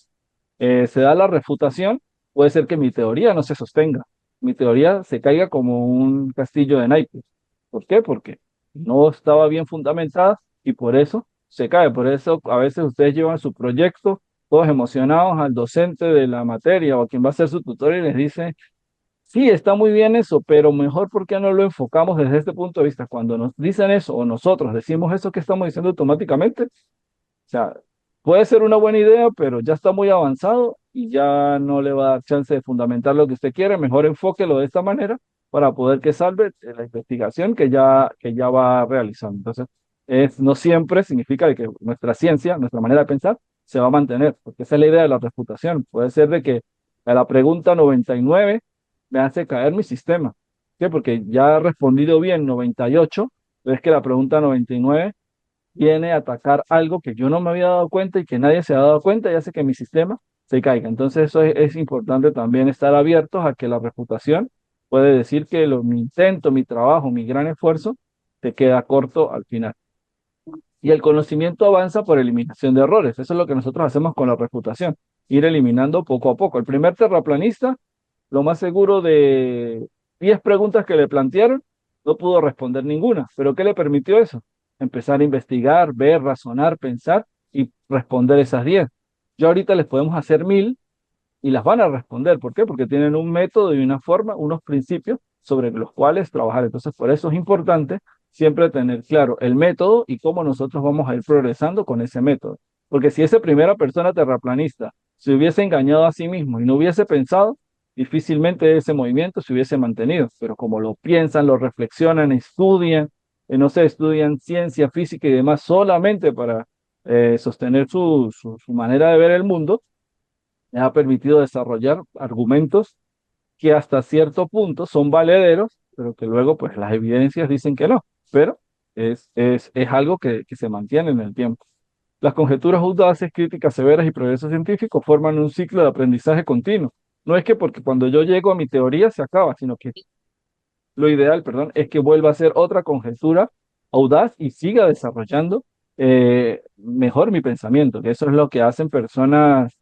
se da la refutación, puede ser que mi teoría no se sostenga. Mi teoría se caiga como un castillo de naipes. ¿Por qué? Porque no estaba bien fundamentada y por eso se cae. Por eso a veces ustedes llevan su proyecto todos emocionados al docente de la materia o a quien va a ser su tutor y les dice, sí, está muy bien eso, pero mejor porque no lo enfocamos desde este punto de vista. Cuando nos dicen eso o nosotros decimos eso que estamos diciendo automáticamente, o sea, puede ser una buena idea, pero ya está muy avanzado y ya no le va a dar chance de fundamentar lo que usted quiere. Mejor enfóquelo de esta manera para poder que salve la investigación que ya va realizando. Entonces, no siempre significa de que nuestra ciencia, nuestra manera de pensar, se va a mantener, porque esa es la idea de la refutación. Puede ser de que a la pregunta 99 me hace caer mi sistema. ¿Qué? Porque ya ha respondido bien 98, es que la pregunta 99 viene a atacar algo que yo no me había dado cuenta y que nadie se ha dado cuenta y hace que mi sistema se caiga. Entonces eso es importante también estar abiertos a que la reputación puede decir que mi intento, mi trabajo, mi gran esfuerzo se queda corto al final. Y el conocimiento avanza por eliminación de errores. Eso es lo que nosotros hacemos con la reputación, ir eliminando poco a poco. El primer terraplanista, lo más seguro de 10 preguntas que le plantearon, no pudo responder ninguna. ¿Pero qué le permitió eso? Empezar a investigar, ver, razonar, pensar y responder esas 10. Ya ahorita les podemos hacer 1000 y las van a responder. ¿Por qué? Porque tienen un método y una forma, unos principios sobre los cuales trabajar. Entonces, por eso es importante siempre tener claro el método y cómo nosotros vamos a ir progresando con ese método. Porque si esa primera persona terraplanista se hubiese engañado a sí mismo y no hubiese pensado, difícilmente ese movimiento se hubiese mantenido. Pero como lo piensan, lo reflexionan, estudian, no sé, estudian ciencia, física y demás solamente para sostener su manera de ver el mundo, me ha permitido desarrollar argumentos que hasta cierto punto son valederos, pero que luego pues las evidencias dicen que no, pero es algo que se mantiene en el tiempo. Las conjeturas audaces, críticas severas y progreso científico forman un ciclo de aprendizaje continuo. No es que porque cuando yo llego a mi teoría se acaba, sino que lo ideal, perdón, es que vuelva a ser otra conjetura audaz y siga desarrollando mejor mi pensamiento, que eso es lo que hacen personas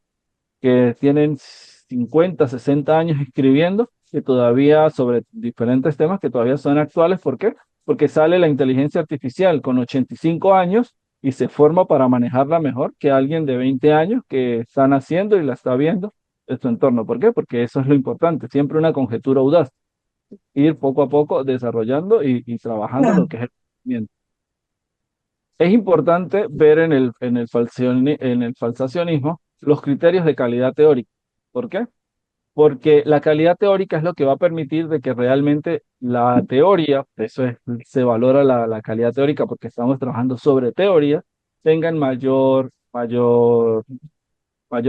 que tienen 50, 60 años escribiendo, que todavía sobre diferentes temas que todavía son actuales. ¿Por qué? Porque sale la inteligencia artificial con 85 años y se forma para manejarla mejor que alguien de 20 años que está naciendo y la está viendo en su entorno. ¿Por qué? Porque eso es lo importante, siempre una conjetura audaz, ir poco a poco desarrollando y trabajando lo que es el conocimiento. Es importante ver en el falsacionismo los criterios de calidad teórica. ¿Por qué? Porque la calidad teórica es lo que va a permitir de que realmente la teoría, se valora la calidad teórica porque estamos trabajando sobre teoría, tengan mayor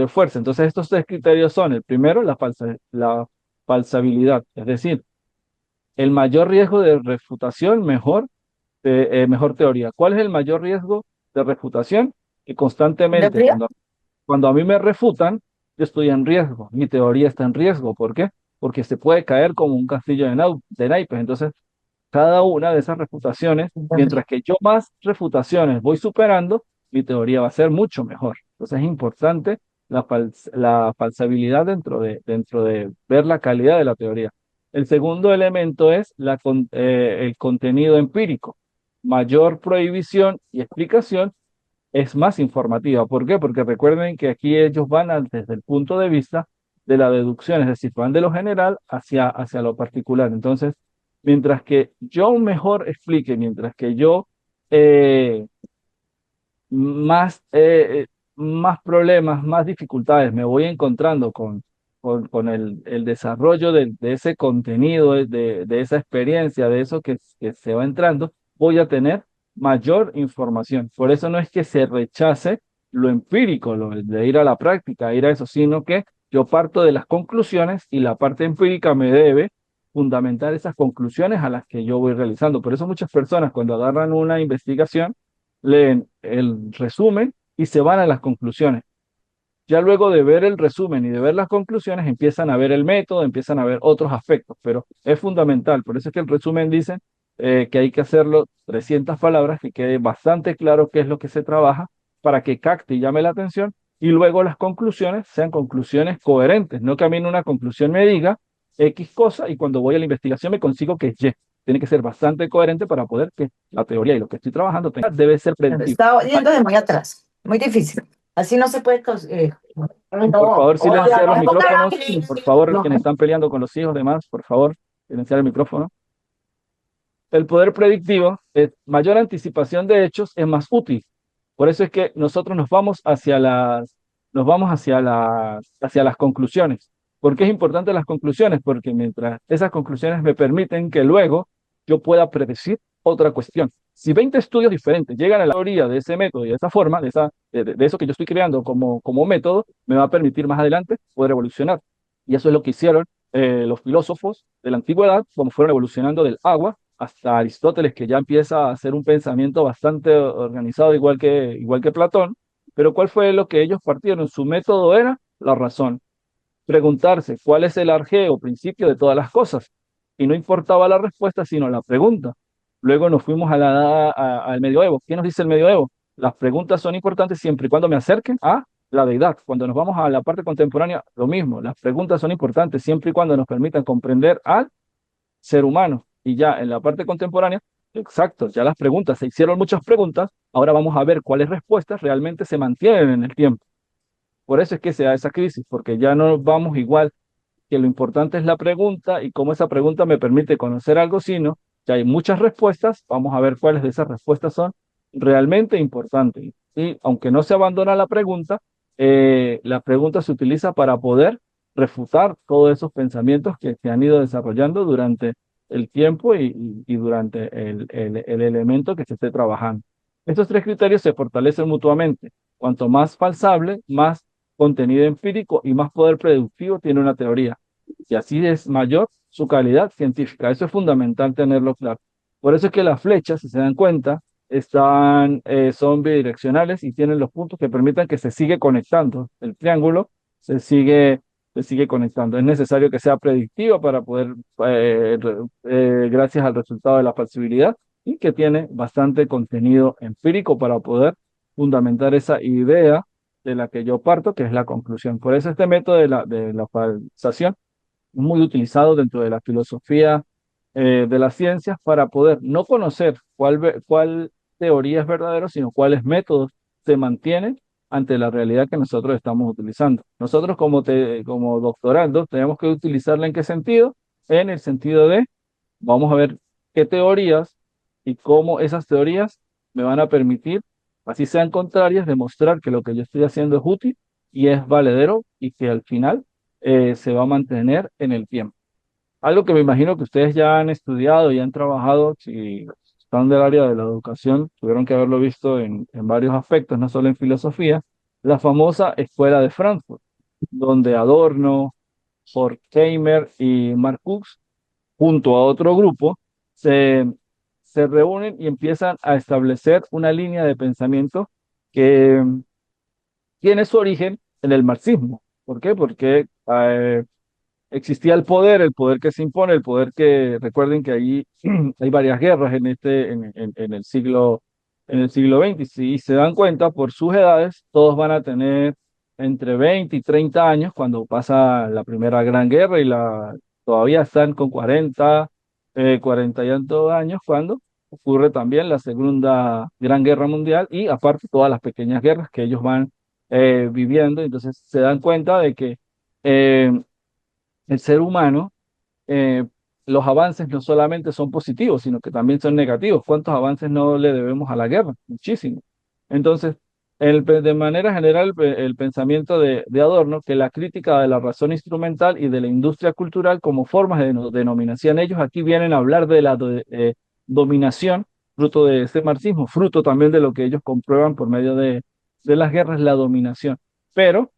fuerza. Entonces, estos tres criterios son, el primero, la falsabilidad, es decir, el mayor riesgo de refutación, mejor teoría. ¿Cuál es el mayor riesgo de refutación? Que ¿De constantemente, frío? cuando a mí me refutan, yo estoy en riesgo, mi teoría está en riesgo. ¿Por qué? Porque se puede caer como un castillo de naipes. Entonces, cada una de esas refutaciones, mientras que yo más refutaciones voy superando, mi teoría va a ser mucho mejor. Entonces, es importante la falsabilidad dentro de ver la calidad de la teoría. El segundo elemento es el contenido empírico. Mayor prohibición y explicación es más informativa. ¿Por qué? Porque recuerden que aquí ellos desde el punto de vista de la deducción, es decir, van de lo general hacia lo particular. Entonces, mientras que yo mejor explique, mientras que yo eh, más, eh, más problemas, más dificultades me voy encontrando con el desarrollo de ese contenido, de esa experiencia, de eso que se va entrando, voy a tener mayor información. Por eso no es que se rechace lo empírico, lo de ir a la práctica, ir a eso, sino que yo parto de las conclusiones y la parte empírica me debe fundamentar esas conclusiones a las que yo voy realizando. Por eso muchas personas cuando agarran una investigación, leen el resumen y se van a las conclusiones. Ya luego de ver el resumen y de ver las conclusiones, empiezan a ver el método, empiezan a ver otros aspectos, pero es fundamental. Por eso es que el resumen dice que hay que hacerlo 300 palabras, que quede bastante claro qué es lo que se trabaja para que capte y llame la atención. Y luego las conclusiones sean conclusiones coherentes, no que a mí en una conclusión me diga X cosa y cuando voy a la investigación me consigo que es Y. Tiene que ser bastante coherente para poder que la teoría y lo que estoy trabajando debe ser predictivo. Estaba yendo de muy atrás. Muy difícil. Así no se puede. Por No, favor, silenciar los micrófonos. Por favor, no. quienes están peleando con los hijos, demás, por favor, silenciar el micrófono. El poder predictivo es mayor anticipación de hechos, es más útil. Por eso es que nosotros hacia las conclusiones. ¿Por qué es importante las conclusiones? Porque mientras esas conclusiones me permiten que luego yo pueda predecir otra cuestión. Si 20 estudios diferentes llegan a la teoría de ese método y de esa forma, de eso que yo estoy creando como método, me va a permitir más adelante poder evolucionar. Y eso es lo que hicieron los filósofos de la antigüedad, como fueron evolucionando del agua hasta Aristóteles, que ya empieza a hacer un pensamiento bastante organizado, igual que Platón. Pero ¿cuál fue lo que ellos partieron? Su método era la razón. Preguntarse cuál es el arjeo, principio de todas las cosas. Y no importaba la respuesta, sino la pregunta. Luego nos fuimos al medioevo. ¿Qué nos dice el medioevo? Las preguntas son importantes siempre y cuando me acerquen a la deidad. Cuando nos vamos a la parte contemporánea, lo mismo. Las preguntas son importantes siempre y cuando nos permitan comprender al ser humano. Y ya en la parte contemporánea, exacto, ya las preguntas, se hicieron muchas preguntas, ahora vamos a ver cuáles respuestas realmente se mantienen en el tiempo. Por eso es que se da esa crisis, porque ya no vamos igual, que lo importante es la pregunta y cómo esa pregunta me permite conocer algo, sino que hay muchas respuestas, vamos a ver cuáles de esas respuestas son realmente importantes. Y aunque no se abandona la pregunta se utiliza para poder refutar todos esos pensamientos que se han ido desarrollando durante el tiempo y durante el elemento que se esté trabajando. Estos tres criterios se fortalecen mutuamente. Cuanto más falsable, más contenido empírico y más poder predictivo tiene una teoría. Y así es mayor su calidad científica. Eso es fundamental tenerlo claro. Por eso es que las flechas, si se dan cuenta, son bidireccionales y tienen los puntos que permitan que se siga conectando. El triángulo se sigue conectando. Es necesario que sea predictiva para poder, gracias al resultado de la falsibilidad, y que tiene bastante contenido empírico para poder fundamentar esa idea de la que yo parto, que es la conclusión. Por eso este método de la falsación es muy utilizado dentro de la filosofía de las ciencias para poder no conocer cuál teoría es verdadera, sino cuáles métodos se mantienen ante la realidad que nosotros estamos utilizando. Nosotros como doctorandos tenemos que utilizarla en qué sentido? En el sentido de, vamos a ver qué teorías y cómo esas teorías me van a permitir, así sean contrarias, demostrar que lo que yo estoy haciendo es útil y es valedero y que al final se va a mantener en el tiempo. Algo que me imagino que ustedes ya han estudiado y han trabajado, si están del área de la educación, tuvieron que haberlo visto en varios aspectos, no solo en filosofía, la famosa Escuela de Frankfurt, donde Adorno, Horkheimer y Marcuse, junto a otro grupo, se, se reúnen y empiezan a establecer una línea de pensamiento que tiene su origen en el marxismo. ¿Por qué? Porque existía el poder que se impone, el poder que, recuerden que ahí hay varias guerras en el siglo XX, y si se dan cuenta, por sus edades, todos van a tener entre 20 y 30 años cuando pasa la primera gran guerra todavía están con 40 y tantos años cuando ocurre también la segunda gran guerra mundial y aparte todas las pequeñas guerras que ellos van viviendo, entonces se dan cuenta de que eh, el ser humano, eh, los avances no solamente son positivos, sino que también son negativos. ¿Cuántos avances no le debemos a la guerra? Muchísimos. Entonces, de manera general, el pensamiento de Adorno, que la crítica de la razón instrumental y de la industria cultural como formas de denominación, ellos aquí vienen a hablar de la dominación, fruto de ese marxismo, fruto también de lo que ellos comprueban por medio de las guerras, la dominación. Pero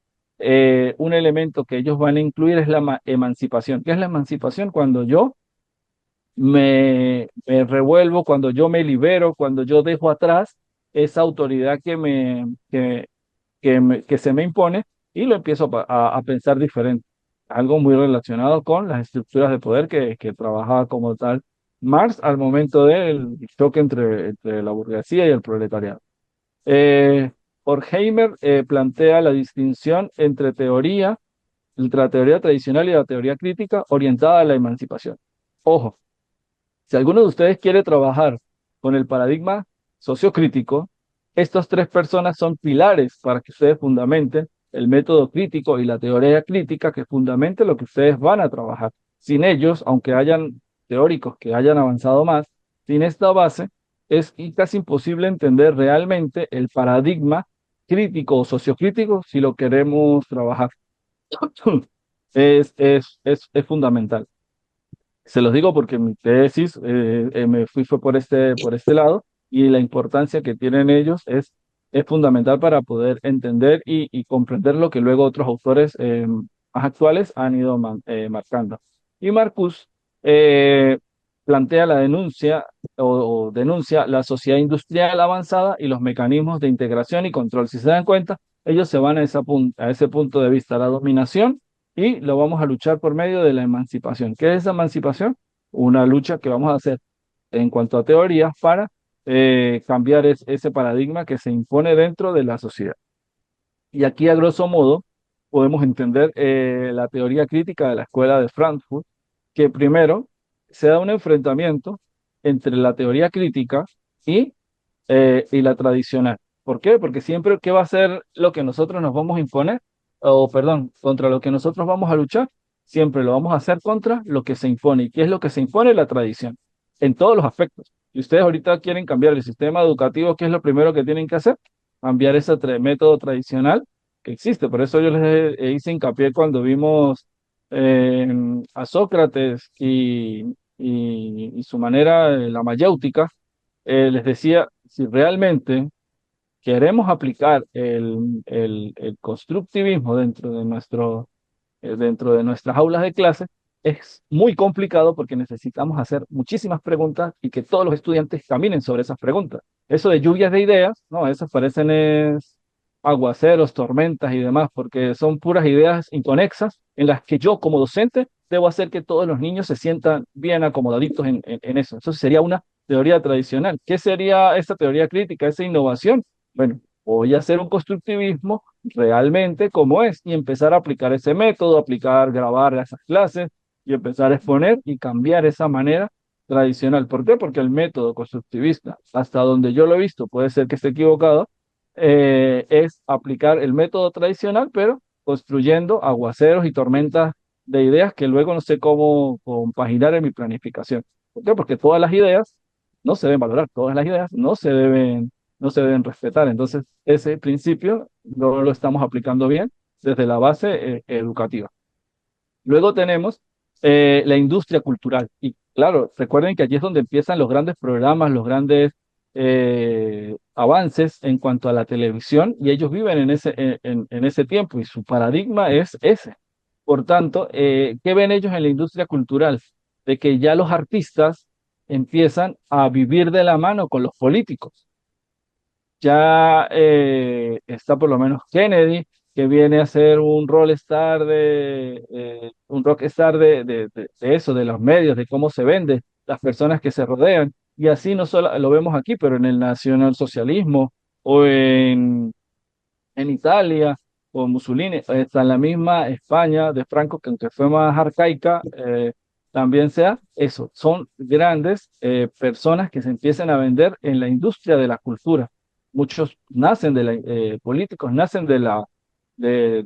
un elemento que ellos van a incluir es la emancipación. ¿Qué es la emancipación? Cuando yo me revuelvo, cuando yo me libero, cuando yo dejo atrás esa autoridad que se me impone y lo empiezo a pensar diferente. Algo muy relacionado con las estructuras de poder que trabajaba como tal Marx al momento del choque entre la burguesía y el proletariado. Eh, Horkheimer plantea la distinción entre la teoría tradicional y la teoría crítica orientada a la emancipación. Ojo, si alguno de ustedes quiere trabajar con el paradigma sociocrítico, Estas tres personas son pilares para que ustedes fundamenten el método crítico y la teoría crítica que fundamente lo que ustedes van a trabajar. Sin ellos, aunque hayan teóricos que hayan avanzado más, sin esta base es casi imposible entender realmente el paradigma crítico o sociocrítico si lo queremos trabajar. Es fundamental. Se los digo porque mi tesis fue por este lado y la importancia que tienen ellos es fundamental para poder entender y comprender lo que luego otros autores más actuales han ido marcando. Y Marcus eh, plantea la denuncia o denuncia la sociedad industrial avanzada y los mecanismos de integración y control. Si se dan cuenta, ellos se van a ese punto de vista, la dominación y lo vamos a luchar por medio de la emancipación. ¿Qué es esa emancipación? Una lucha que vamos a hacer en cuanto a teorías para cambiar ese paradigma que se impone dentro de la sociedad. Y aquí, a grosso modo, podemos entender la teoría crítica de la Escuela de Frankfurt, que primero se da un enfrentamiento entre la teoría crítica y y la tradicional. ¿Por qué? Porque siempre, ¿qué va a ser lo que nosotros nos vamos a imponer? O, perdón, contra lo que nosotros vamos a luchar, siempre lo vamos a hacer contra lo que se impone. ¿Y qué es lo que se impone? La tradición, en todos los aspectos. Y ustedes ahorita quieren cambiar el sistema educativo, ¿qué es lo primero que tienen que hacer? Cambiar ese método tradicional que existe. Por eso yo les hice hincapié cuando vimos eh, a Sócrates y su manera, la mayéutica, les decía, si realmente queremos aplicar el constructivismo dentro de nuestras aulas de clase, es muy complicado porque necesitamos hacer muchísimas preguntas y que todos los estudiantes caminen sobre esas preguntas. Eso de lluvias de ideas, no, esas parecen aguaceros, tormentas y demás, porque son puras ideas inconexas en las que yo como docente debo hacer que todos los niños se sientan bien acomodaditos en eso. Eso sería una teoría tradicional. ¿Qué sería esa teoría crítica, esa innovación? Bueno, voy a hacer un constructivismo realmente como es y empezar a aplicar ese método, aplicar, grabar esas clases y empezar a exponer y cambiar esa manera tradicional. ¿Por qué? Porque el método constructivista, hasta donde yo lo he visto, puede ser que esté equivocado, es aplicar el método tradicional, pero construyendo aguaceros y tormentas de ideas que luego no sé cómo compaginar en mi planificación. ¿Por qué? Porque todas las ideas no se deben valorar, todas las ideas no se deben respetar. Entonces, ese principio no lo estamos aplicando bien desde la base educativa. Luego tenemos la industria cultural. Y claro, recuerden que allí es donde empiezan los grandes programas, los grandes avances en cuanto a la televisión, y ellos viven en ese tiempo y su paradigma es ese. Por tanto, ¿qué ven ellos en la industria cultural? De que ya los artistas empiezan a vivir de la mano con los políticos. Ya está por lo menos Kennedy, que viene a ser un rockstar de eso, de los medios, de cómo se vende, las personas que se rodean. Y así no solo lo vemos aquí, pero en el nacionalsocialismo o en Italia o Mussolini, está en la misma España de Franco, que aunque fue más arcaica, también sea eso, son grandes personas que se empiezan a vender en la industria de la cultura. Muchos nacen políticos, nacen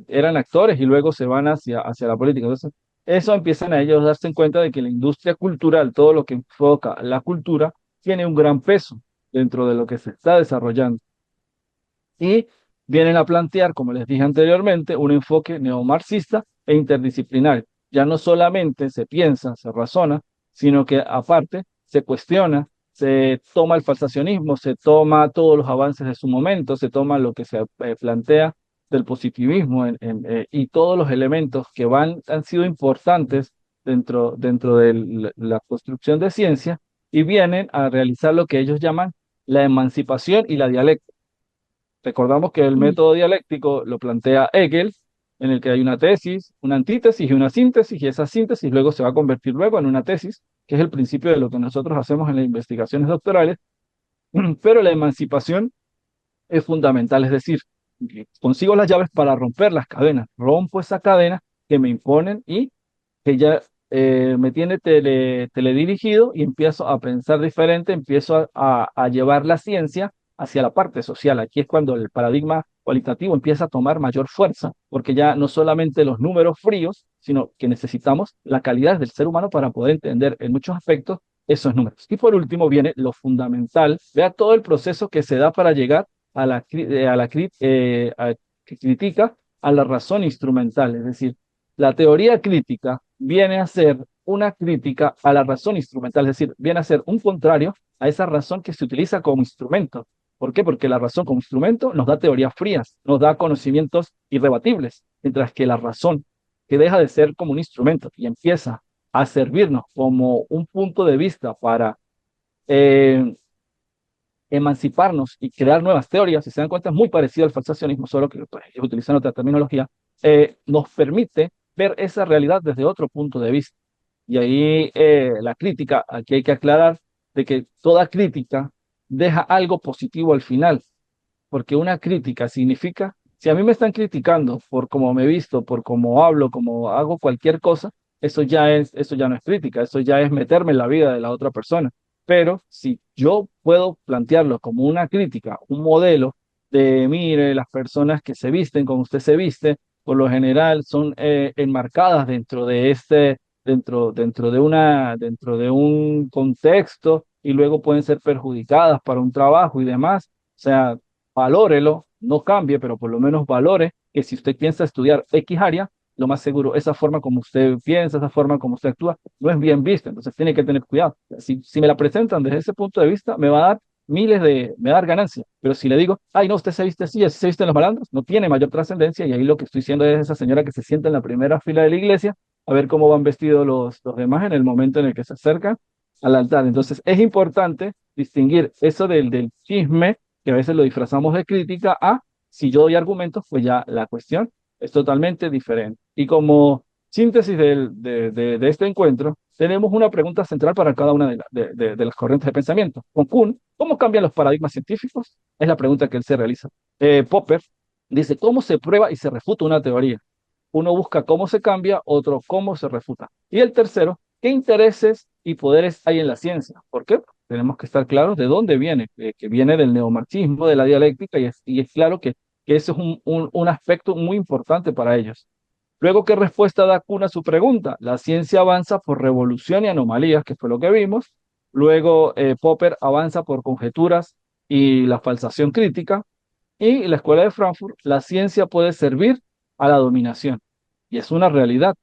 eran actores y luego se van hacia la política. Entonces, eso empiezan a ellos a darse cuenta de que la industria cultural, todo lo que enfoca la cultura, tiene un gran peso dentro de lo que se está desarrollando y vienen a plantear, como les dije anteriormente, un enfoque neomarxista e interdisciplinario. Ya no solamente se piensa, se razona, sino que aparte se cuestiona, se toma el falsacionismo, se toma todos los avances de su momento, se toma lo que se plantea del positivismo y todos los elementos que han sido importantes dentro de la construcción de ciencia y vienen a realizar lo que ellos llaman la emancipación y la dialéctica. Recordamos que el método dialéctico lo plantea Hegel, en el que hay una tesis, una antítesis y una síntesis, y esa síntesis luego se va a convertir luego en una tesis, que es el principio de lo que nosotros hacemos en las investigaciones doctorales, pero la emancipación es fundamental, es decir, consigo las llaves para romper las cadenas, rompo esa cadena que me imponen y que ya me tiene teledirigido y empiezo a pensar diferente, empiezo a llevar la ciencia hacia la parte social. Aquí es cuando el paradigma cualitativo empieza a tomar mayor fuerza, porque ya no solamente los números fríos, sino que necesitamos la calidad del ser humano para poder entender en muchos aspectos esos números. Y por último viene lo fundamental, vea todo el proceso que se da para llegar a que critica a la razón instrumental, es decir, la teoría crítica viene a ser una crítica a la razón instrumental, es decir, viene a ser un contrario a esa razón que se utiliza como instrumento. ¿Por qué? Porque la razón como instrumento nos da teorías frías, nos da conocimientos irrebatibles, mientras que la razón, que deja de ser como un instrumento y empieza a servirnos como un punto de vista para eh, emanciparnos y crear nuevas teorías, si se dan cuenta, es muy parecido al falsacionismo, solo que pues, ellos utilizan otra terminología, nos permite ver esa realidad desde otro punto de vista. Y ahí la crítica, aquí hay que aclarar de que toda crítica deja algo positivo al final, porque una crítica significa, si a mí me están criticando por cómo me he visto, por cómo hablo, cómo hago cualquier cosa, eso ya no es crítica, eso ya es meterme en la vida de la otra persona. Pero si yo puedo plantearlo como una crítica, un modelo de, mire, las personas que se visten como usted se viste, por lo general son enmarcadas dentro de dentro de un contexto y luego pueden ser perjudicadas para un trabajo y demás. O sea, valórelo, no cambie, pero por lo menos valore que si usted piensa estudiar X área, lo más seguro, esa forma como usted piensa, esa forma como usted actúa, no es bien vista, entonces tiene que tener cuidado. Si me la presentan desde ese punto de vista, me va a dar me va a dar ganancia, pero si le digo, ay, no, usted se viste así se visten los malandros, no tiene mayor trascendencia y ahí lo que estoy diciendo es esa señora que se sienta en la primera fila de la iglesia a ver cómo van vestidos los demás en el momento en el que se acercan al altar. Entonces, es importante distinguir eso del chisme, que a veces lo disfrazamos de crítica, a si yo doy argumentos, pues ya la cuestión es totalmente diferente. Y como síntesis de este encuentro, tenemos una pregunta central para cada una de las corrientes de pensamiento. Con Kuhn, ¿cómo cambian los paradigmas científicos? Es la pregunta que él se realiza. Popper dice, ¿cómo se prueba y se refuta una teoría? Uno busca cómo se cambia, otro cómo se refuta. Y el tercero, ¿qué intereses y poderes hay en la ciencia? ¿Por qué? Tenemos que estar claros de dónde viene, que viene del neomarxismo, de la dialéctica, y es claro que ese es un aspecto muy importante para ellos. Luego, ¿qué respuesta da Kuhn a su pregunta? La ciencia avanza por revolución y anomalías, que fue lo que vimos. Luego, Popper avanza por conjeturas y la falsación crítica. Y la Escuela de Frankfurt, la ciencia puede servir a la dominación. Y es una realidad.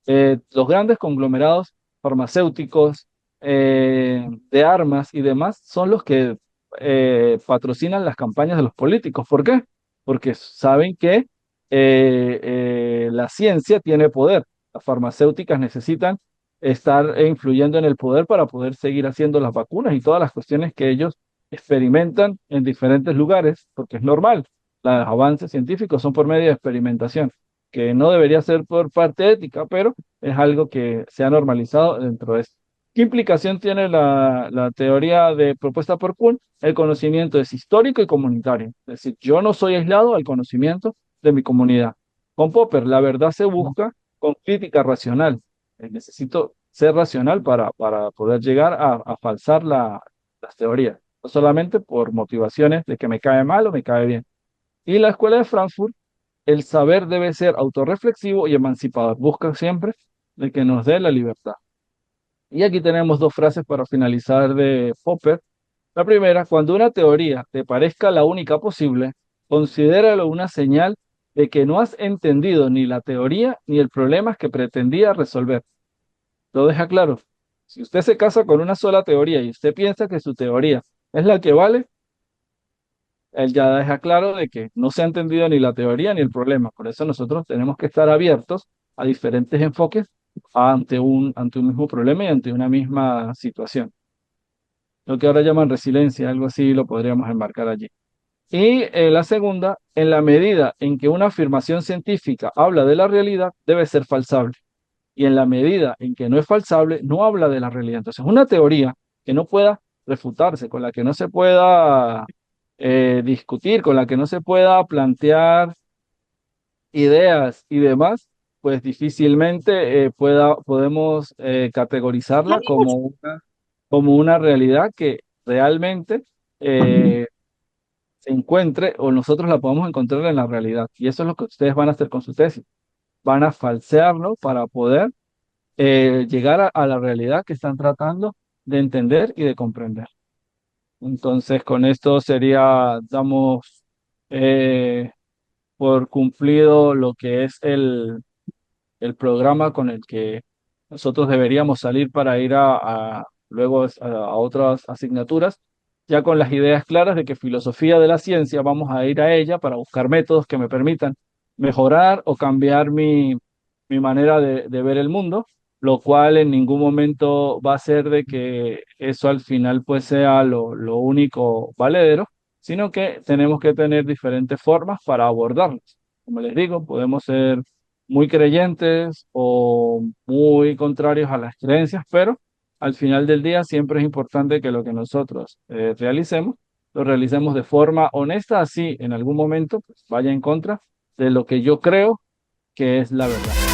Los grandes conglomerados farmacéuticos, de armas y demás son los que patrocinan las campañas de los políticos. ¿Por qué? Porque saben que la ciencia tiene poder. Las farmacéuticas necesitan estar influyendo en el poder para poder seguir haciendo las vacunas y todas las cuestiones que ellos experimentan en diferentes lugares, porque es normal. Los avances científicos son por medio de experimentación, que no debería ser por parte ética, pero es algo que se ha normalizado dentro de esto. ¿Qué implicación tiene la teoría de propuesta por Kuhn? El conocimiento es histórico y comunitario. Es decir, yo no soy aislado al conocimiento de mi comunidad. Con Popper, la verdad se busca con crítica racional. Necesito ser racional para poder llegar a falsar las teorías, no solamente por motivaciones de que me cae mal o me cae bien. Y la escuela de Frankfurt, el saber debe ser autorreflexivo y emancipador. Busca siempre el que nos dé la libertad. Y aquí tenemos dos frases para finalizar de Popper. La primera, cuando una teoría te parezca la única posible, considéralo una señal de que no has entendido ni la teoría ni el problema que pretendía resolver. Lo deja claro. Si usted se casa con una sola teoría y usted piensa que su teoría es la que vale, él ya deja claro de que no se ha entendido ni la teoría ni el problema. Por eso nosotros tenemos que estar abiertos a diferentes enfoques ante un mismo problema y ante una misma situación. Lo que ahora llaman resiliencia, algo así lo podríamos enmarcar allí. Y la segunda, en la medida en que una afirmación científica habla de la realidad, debe ser falsable. Y en la medida en que no es falsable, no habla de la realidad. Entonces, una teoría que no pueda refutarse, con la que no se pueda discutir, con la que no se pueda plantear ideas y demás, pues difícilmente podemos categorizarla como como una realidad que realmente se encuentre o nosotros la podamos encontrar en la realidad. Y eso es lo que ustedes van a hacer con su tesis. Van a falsearlo para poder llegar a la realidad que están tratando de entender y de comprender. Entonces, con esto sería, damos eh, por cumplido lo que es el programa con el que nosotros deberíamos salir para ir luego a otras asignaturas, ya con las ideas claras de que filosofía de la ciencia vamos a ir a ella para buscar métodos que me permitan mejorar o cambiar mi manera de ver el mundo, lo cual en ningún momento va a ser de que eso al final pues sea lo único valedero, sino que tenemos que tener diferentes formas para abordarlos. Como les digo, podemos ser muy creyentes o muy contrarios a las creencias, pero al final del día siempre es importante que lo que nosotros realicemos, lo realicemos de forma honesta, así en algún momento pues, vaya en contra de lo que yo creo que es la verdad.